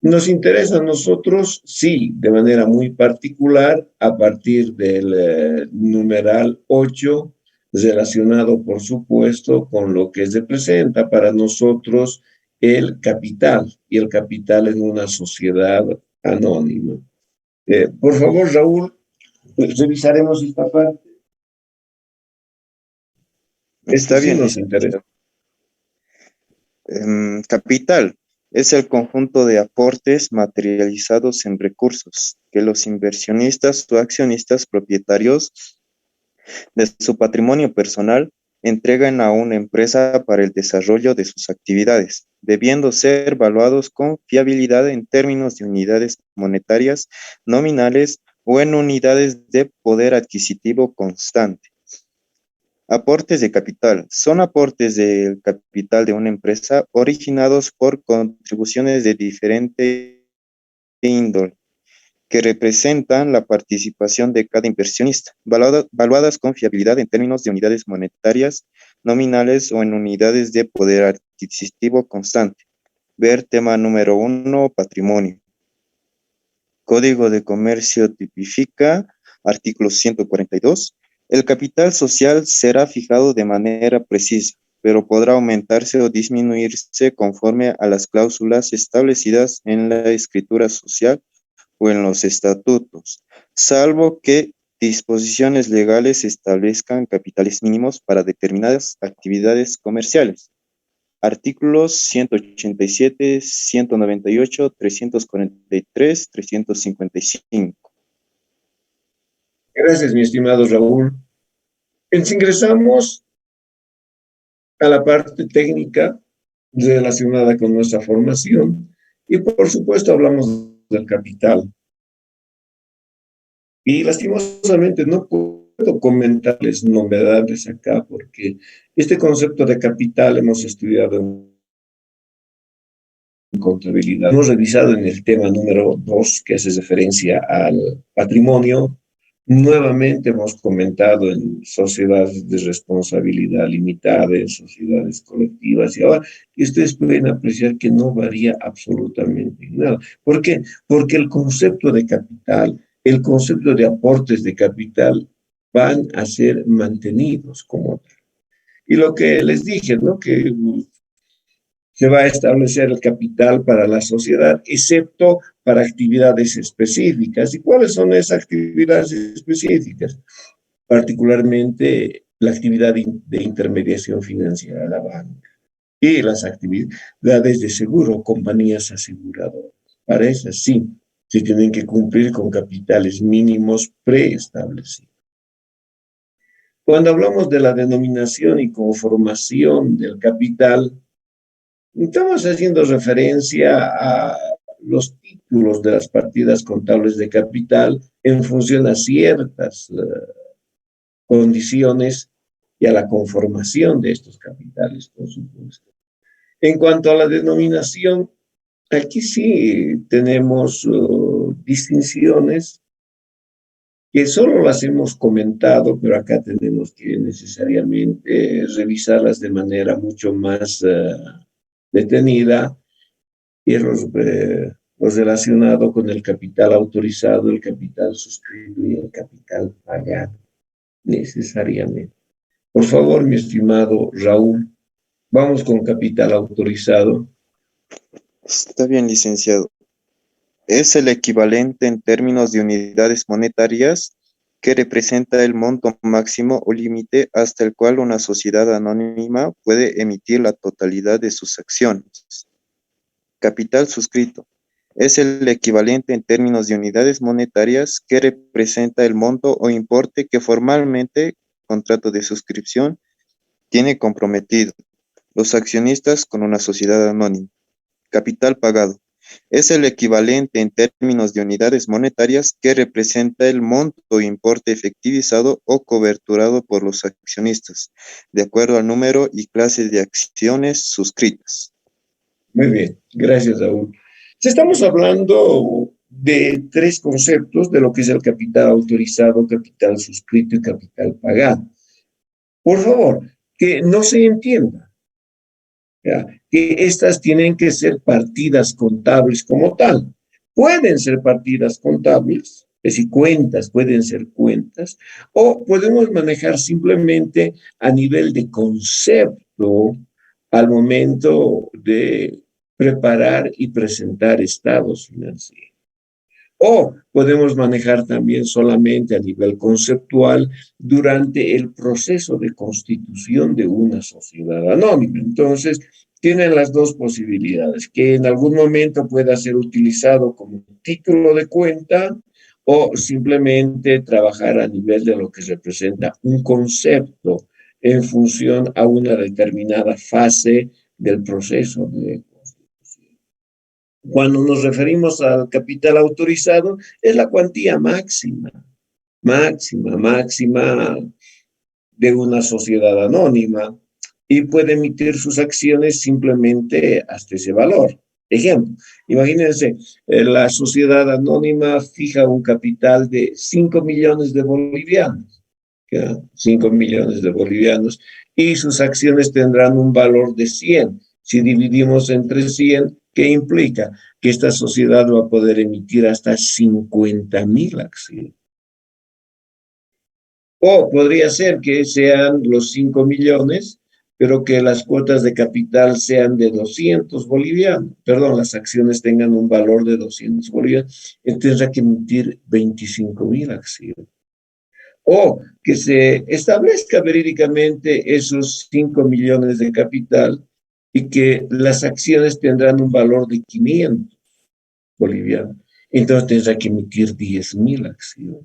Nos interesa a nosotros, sí, de manera muy particular, a partir del numeral 8, relacionado, por supuesto, con lo que representa para nosotros el capital, y el capital en una sociedad anónima. Por favor, Raúl, revisaremos esta parte. Esto está sí bien, nos licenciado. interesa. Capital es el conjunto de aportes materializados en recursos que los inversionistas o accionistas propietarios de su patrimonio personal entregan a una empresa para el desarrollo de sus actividades, debiendo ser evaluados con fiabilidad en términos de unidades monetarias nominales o en unidades de poder adquisitivo constante. Aportes de capital. Son aportes del capital de una empresa originados por contribuciones de diferente índole que representan la participación de cada inversionista, valuadas con fiabilidad en términos de unidades monetarias nominales o en unidades de poder adquisitivo constante. Ver tema número 1, patrimonio. Código de Comercio tipifica, artículo 142, el capital social será fijado de manera precisa, pero podrá aumentarse o disminuirse conforme a las cláusulas establecidas en la escritura social o en los estatutos, salvo que disposiciones legales establezcan capitales mínimos para determinadas actividades comerciales. Artículos 187, 198, 343, 355. Gracias, mi estimado Raúl. Entonces, ingresamos a la parte técnica relacionada con nuestra formación y, por supuesto, hablamos del capital. Y lastimosamente no puedo comentarles novedades acá porque este concepto de capital hemos estudiado en contabilidad. Hemos revisado en el tema número 2, que hace referencia al patrimonio. Nuevamente hemos comentado en sociedades de responsabilidad limitada, en sociedades colectivas, y ahora ustedes pueden apreciar que no varía absolutamente nada. ¿Por qué? Porque el concepto de capital, el concepto de aportes de capital van a ser mantenidos como tal. Y lo que les dije, ¿no? Que se va a establecer el capital para la sociedad, excepto para actividades específicas. ¿Y cuáles son esas actividades específicas? Particularmente la actividad de intermediación financiera, la banca, y las actividades de seguro, compañías aseguradoras. Para esas sí, se tienen que cumplir con capitales mínimos preestablecidos. Cuando hablamos de la denominación y conformación del capital, estamos haciendo referencia a los títulos de las partidas contables de capital en función a ciertas condiciones y a la conformación de estos capitales, por supuesto. En cuanto a la denominación, aquí sí tenemos distinciones que solo las hemos comentado, pero acá tenemos que necesariamente revisarlas de manera mucho más detenida y los relacionado con el capital autorizado, el capital suscrito y el capital pagado, necesariamente. Por favor, mi estimado Raúl, vamos con capital autorizado. Está bien, licenciado. Es el equivalente en términos de unidades monetarias que representa el monto máximo o límite hasta el cual una sociedad anónima puede emitir la totalidad de sus acciones. Capital suscrito. Es el equivalente en términos de unidades monetarias que representa el monto o importe que formalmente, contrato de suscripción, tiene comprometido los accionistas con una sociedad anónima. Capital pagado. Es el equivalente en términos de unidades monetarias que representa el monto o importe efectivizado o coberturado por los accionistas, de acuerdo al número y clase de acciones suscritas. Muy bien, gracias, Raúl. Estamos hablando de tres conceptos de lo que es el capital autorizado, capital suscrito y capital pagado. Por favor, que no se entienda, ¿ya? Que estas tienen que ser partidas contables como tal. Pueden ser partidas contables, es decir, cuentas, pueden ser cuentas, o podemos manejar simplemente a nivel de concepto al momento de preparar y presentar estados financieros. O podemos manejar también solamente a nivel conceptual durante el proceso de constitución de una sociedad anónima. Entonces, tienen las dos posibilidades, que en algún momento pueda ser utilizado como título de cuenta o simplemente trabajar a nivel de lo que representa un concepto en función a una determinada fase del proceso de constitución. Cuando nos referimos al capital autorizado, es la cuantía máxima de una sociedad anónima y puede emitir sus acciones simplemente hasta ese valor. Ejemplo, imagínense, la sociedad anónima fija un capital de 5 millones de bolivianos, ¿ya? 5 millones de bolivianos, y sus acciones tendrán un valor de 100. Si dividimos entre 100, ¿qué implica? Que esta sociedad va a poder emitir hasta 50.000 acciones. O podría ser que sean los 5 millones, pero que las cuotas de capital sean de 200 bolivianos. Perdón, las acciones tengan un valor de 200 bolivianos. Entonces tendrá que emitir 25.000 acciones. O que se establezca verídicamente esos 5 millones de capital y que las acciones tendrán un valor de 500 bolivianos. Entonces tendrá que emitir 10.000 acciones.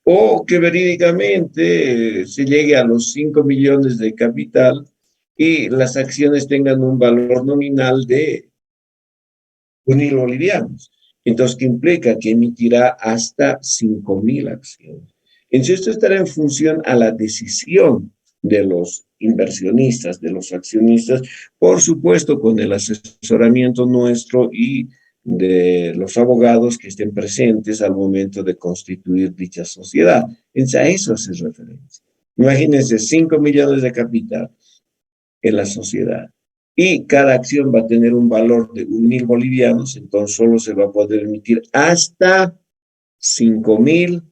O que verídicamente se llegue a los 5 millones de capital y las acciones tengan un valor nominal de 1.000 bolivianos. Entonces, ¿qué implica? Que emitirá hasta 5.000 acciones. Entonces, esto estará en función a la decisión de los inversionistas, de los accionistas, por supuesto con el asesoramiento nuestro y de los abogados que estén presentes al momento de constituir dicha sociedad. Entonces, a eso hace referencia. Imagínense, 5 millones de capital en la sociedad y cada acción va a tener un valor de 1.000 bolivianos, entonces solo se va a poder emitir hasta 5.000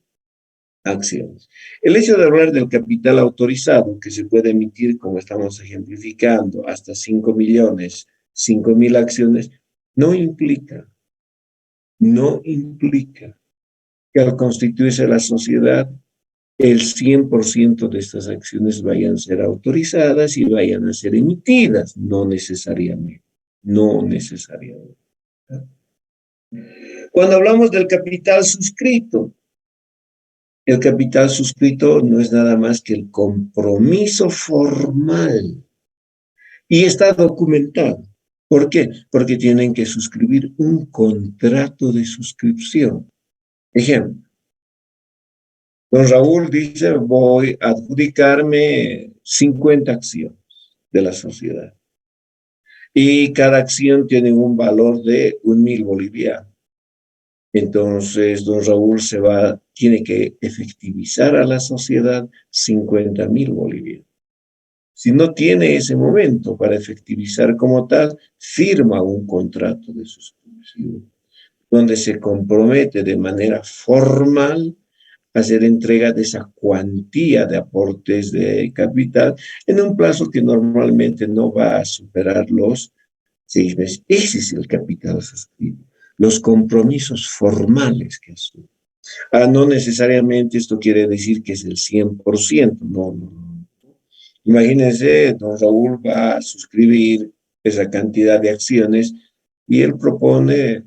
acciones. El hecho de hablar del capital autorizado, que se puede emitir, como estamos ejemplificando, hasta 5 millones, 5.000 acciones, no implica, no implica que al constituirse la sociedad, el 100% de estas acciones vayan a ser autorizadas y vayan a ser emitidas, no necesariamente, no necesariamente. Cuando hablamos del capital suscrito, el capital suscrito no es nada más que el compromiso formal y está documentado. ¿Por qué? Porque tienen que suscribir un contrato de suscripción. Ejemplo, don Raúl dice, voy a adjudicarme 50 acciones de la sociedad. y cada acción tiene un valor de 1.000 bolivianos. Entonces, don Raúl tiene que efectivizar a la sociedad 50.000 bolivianos. Si no tiene ese momento para efectivizar como tal, firma un contrato de suscripción, donde se compromete de manera formal a hacer entrega de esa cuantía de aportes de capital en un plazo que normalmente no va a superar los 6 meses. Ese es el capital suscrito, los compromisos formales que asume. No necesariamente esto quiere decir que es el 100%, no, no, no. Imagínense, don Raúl va a suscribir esa cantidad de acciones y él propone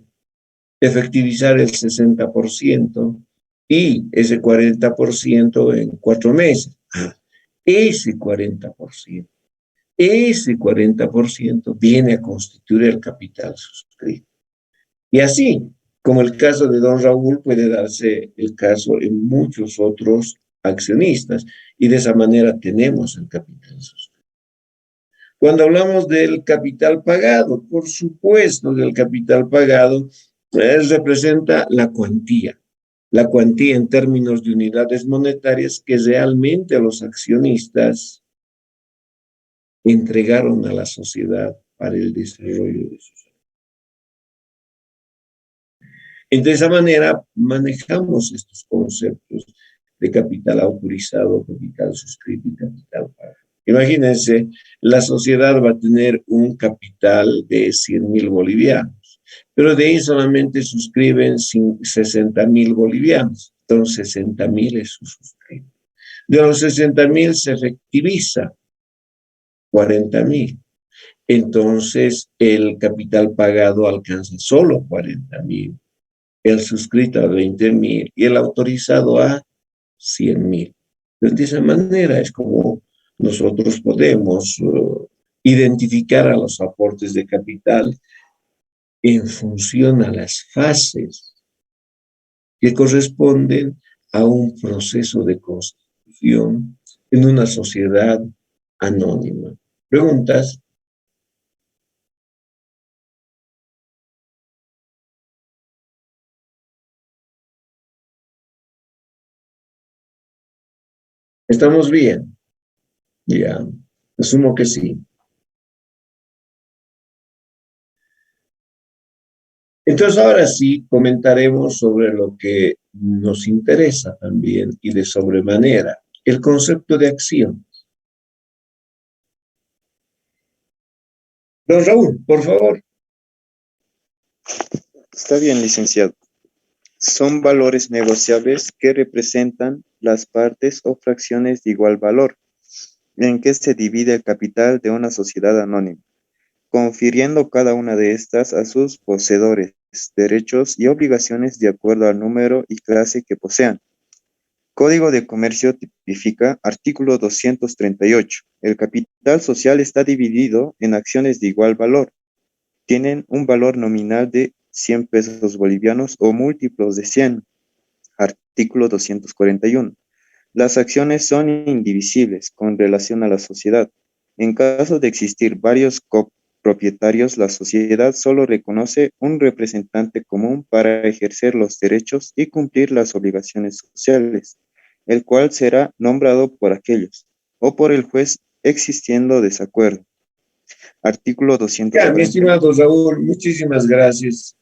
efectivizar el 60% y ese 40% en 4 meses. Ese 40%, ese 40% viene a constituir el capital suscrito. Y así, como el caso de don Raúl, puede darse el caso en muchos otros accionistas y de esa manera tenemos el capital suscrito. Cuando hablamos del capital pagado, por supuesto que el capital pagado representa la cuantía en términos de unidades monetarias que realmente los accionistas entregaron a la sociedad para el desarrollo de sus. De esa manera manejamos estos conceptos de capital autorizado, capital suscrito y capital pagado. Imagínense, la sociedad va a tener un capital de 100.000 bolivianos, pero de ahí solamente suscriben 60.000 bolivianos, entonces 60.000 es su suscrito. De los 60.000 se efectiviza 40.000, entonces el capital pagado alcanza solo 40.000, el suscrito a 20.000 y el autorizado a 100.000. De esa manera es como nosotros podemos identificar a los aportes de capital en función a las fases que corresponden a un proceso de constitución en una sociedad anónima. ¿Preguntas? ¿Estamos bien? Ya, asumo que sí. Entonces, ahora sí comentaremos sobre lo que nos interesa también y de sobremanera, el concepto de acción. Don Raúl, por favor. Está bien, licenciado. Son valores negociables que representan las partes o fracciones de igual valor, en que se divide el capital de una sociedad anónima, confiriendo cada una de estas a sus poseedores derechos y obligaciones de acuerdo al número y clase que posean. Código de Comercio tipifica artículo 238. El capital social está dividido en acciones de igual valor. Tienen un valor nominal de 100 pesos bolivianos o múltiplos de 100. Artículo 241. Las acciones son indivisibles con relación a la sociedad. En caso de existir varios copropietarios, la sociedad solo reconoce un representante común para ejercer los derechos y cumplir las obligaciones sociales, el cual será nombrado por aquellos o por el juez existiendo desacuerdo. Artículo Ya, mi 240. estimado Raúl, muchísimas gracias.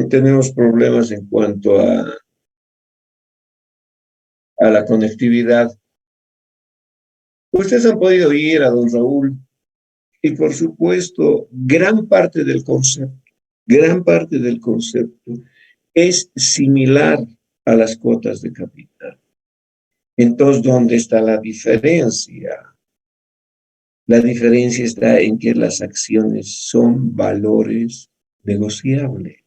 Tenemos problemas en cuanto a la conectividad. Ustedes han podido ir a don Raúl y por supuesto, gran parte del concepto es similar a las cuotas de capital. Entonces, ¿dónde está la diferencia? La diferencia está en que las acciones son valores negociables.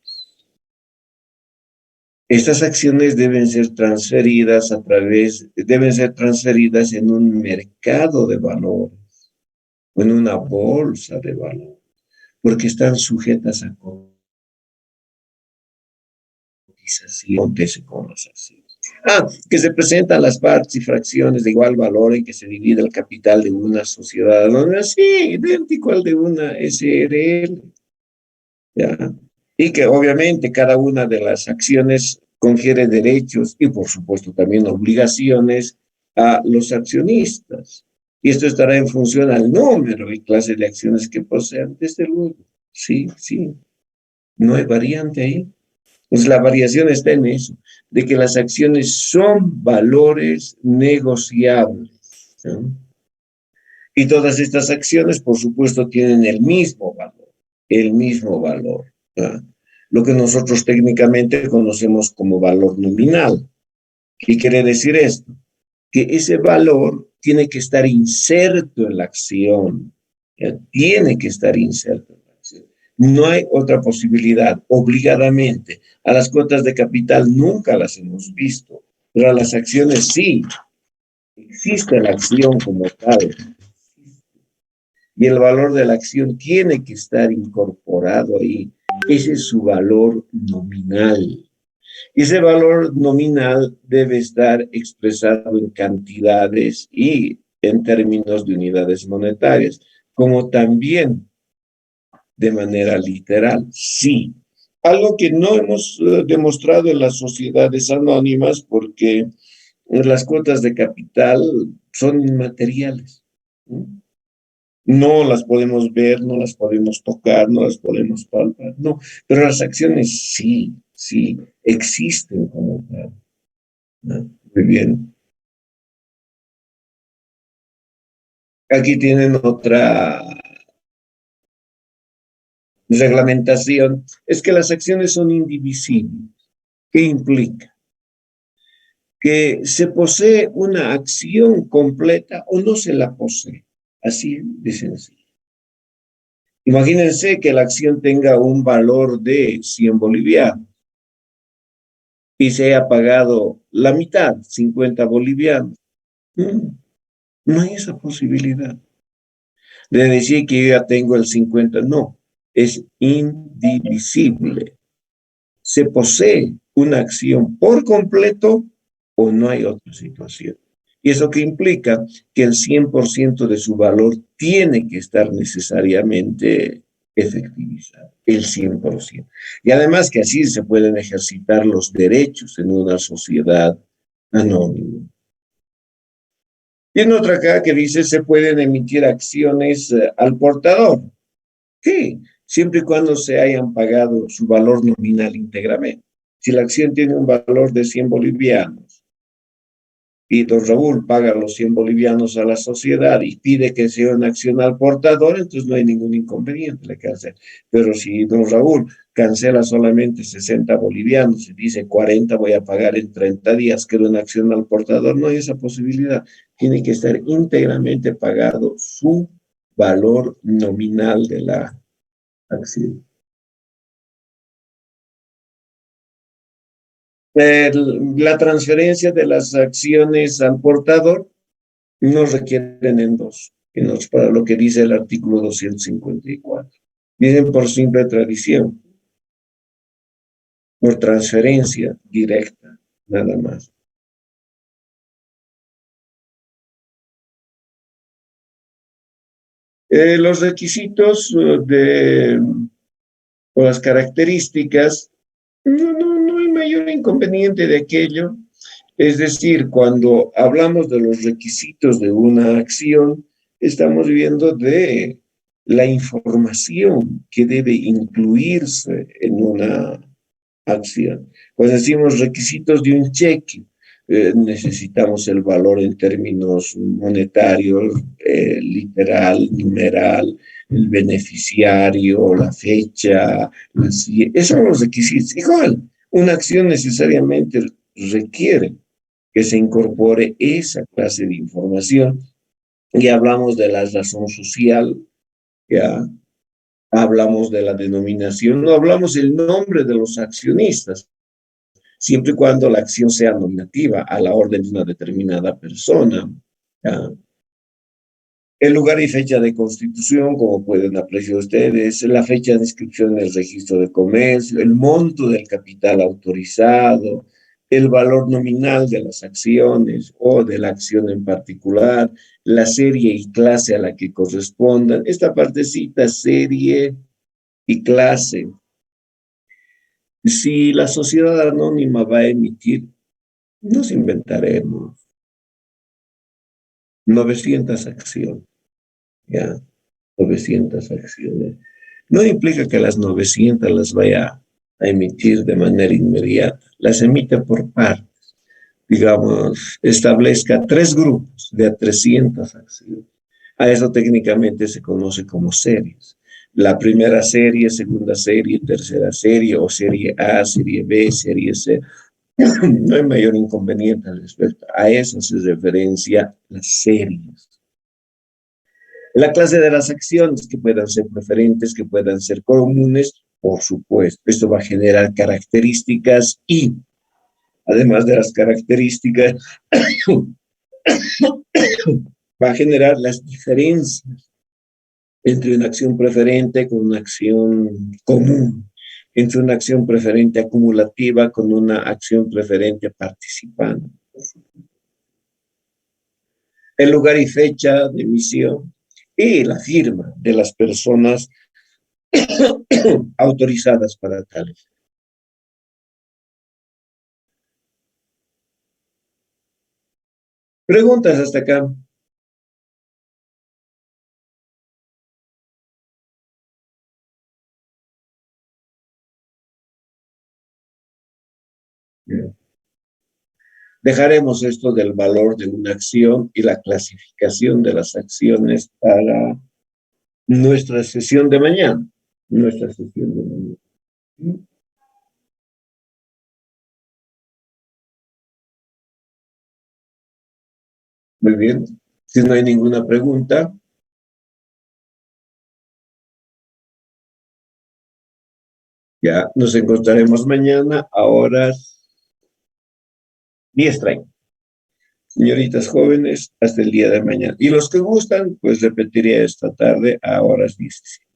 Estas acciones deben ser transferidas en un mercado de valores o en una bolsa de valores, porque están sujetas a cotización con las acciones. Que se presentan las partes y fracciones de igual valor en que se divide el capital de una sociedad anónima, sí, idéntico al de una SRL, ¿ya? Y que obviamente cada una de las acciones confiere derechos y por supuesto también obligaciones a los accionistas. Y esto estará en función al número y clase de acciones que posean, desde luego. Sí, sí, no hay variante ahí. Pues la variación está en eso, de que las acciones son valores negociables, ¿no? Y todas estas acciones, por supuesto, tienen el mismo valor, ¿no? Lo que nosotros técnicamente conocemos como valor nominal. ¿Qué quiere decir esto? Que ese valor tiene que estar inserto en la acción, ¿ya? Tiene que estar inserto en la acción. No hay otra posibilidad, obligadamente. A las cuotas de capital nunca las hemos visto, pero a las acciones sí. Existe la acción como tal y el valor de la acción tiene que estar incorporado ahí. Ese es su valor nominal. Y ese valor nominal debe estar expresado en cantidades y en términos de unidades monetarias, como también de manera literal, sí. Algo que no hemos demostrado en las sociedades anónimas porque las cuotas de capital son inmateriales, ¿no? No las podemos ver, no las podemos tocar, no las podemos palpar, no, pero las acciones sí, sí, existen como tal, ¿no? Muy bien. Aquí tienen otra reglamentación, es que las acciones son indivisibles. ¿Qué implica? Que se posee una acción completa o no se la posee. Así de sencillo. Imagínense que la acción tenga un valor de 100 bolivianos y se haya pagado la mitad, 50 bolivianos. No, no hay esa posibilidad de decir que yo ya tengo el 50. No, es indivisible. Se posee una acción por completo o no hay otra situación. ¿Y eso qué implica? Que el 100% de su valor tiene que estar necesariamente efectivizado, el 100%. Y además que así se pueden ejercitar los derechos en una sociedad anónima. Y en otra acá que dice se pueden emitir acciones al portador. Sí, siempre y cuando se hayan pagado su valor nominal íntegramente. Si la acción tiene un valor de 100 bolivianos y don Raúl paga los 100 bolivianos a la sociedad y pide que sea una acción al portador, entonces no hay ningún inconveniente, le que hacer. Pero si don Raúl cancela solamente 60 bolivianos y dice 40 voy a pagar en 30 días, quiero una acción al portador, no hay esa posibilidad. Tiene que estar íntegramente pagado su valor nominal de la acción. La transferencia de las acciones al portador nos requieren en dos, que nos, para lo que dice el artículo 254. Dicen por simple tradición, por transferencia directa, nada más. Los requisitos o las características, no hay mayor inconveniente de aquello. Es decir, cuando hablamos de los requisitos de una acción, estamos viendo de la información que debe incluirse en una acción. Cuando decimos requisitos de un cheque, necesitamos el valor en términos monetarios, literal, numeral, el beneficiario, la fecha, esos son los requisitos. Igual, una acción necesariamente requiere que se incorpore esa clase de información. Y hablamos de la razón social, ya hablamos de la denominación, no hablamos el nombre de los accionistas, siempre y cuando la acción sea nominativa a la orden de una determinada persona. ¿Ya? El lugar y fecha de constitución, como pueden apreciar ustedes, la fecha de inscripción en el registro de comercio, el monto del capital autorizado, el valor nominal de las acciones o de la acción en particular, la serie y clase a la que correspondan. Esta partecita, serie y clase. Si la sociedad anónima va a emitir, nos inventaremos 900 acciones, ¿ya? 900 acciones. No implica que las 900 las vaya a emitir de manera inmediata, las emite por partes. Digamos, establezca 3 grupos de a 300 acciones. A eso técnicamente se conoce como series. La primera serie, segunda serie, tercera serie, o serie A, serie B, serie C. No hay mayor inconveniente al respecto. A eso se referencia las series. La clase de las acciones, que puedan ser preferentes, que puedan ser comunes, por supuesto. Esto va a generar características y, además de las características, va a generar las diferencias entre una acción preferente con una acción común, entre una acción preferente acumulativa con una acción preferente participante. El lugar y fecha de emisión y la firma de las personas autorizadas para tales. Preguntas hasta acá. Dejaremos esto del valor de una acción y la clasificación de las acciones para nuestra sesión de mañana. Nuestra sesión de mañana. Muy bien. Si no hay ninguna pregunta, ya nos encontraremos mañana a horas 10:30. Señoritas jóvenes, hasta el día de mañana. Y los que gustan, pues repetiría esta tarde a horas 17.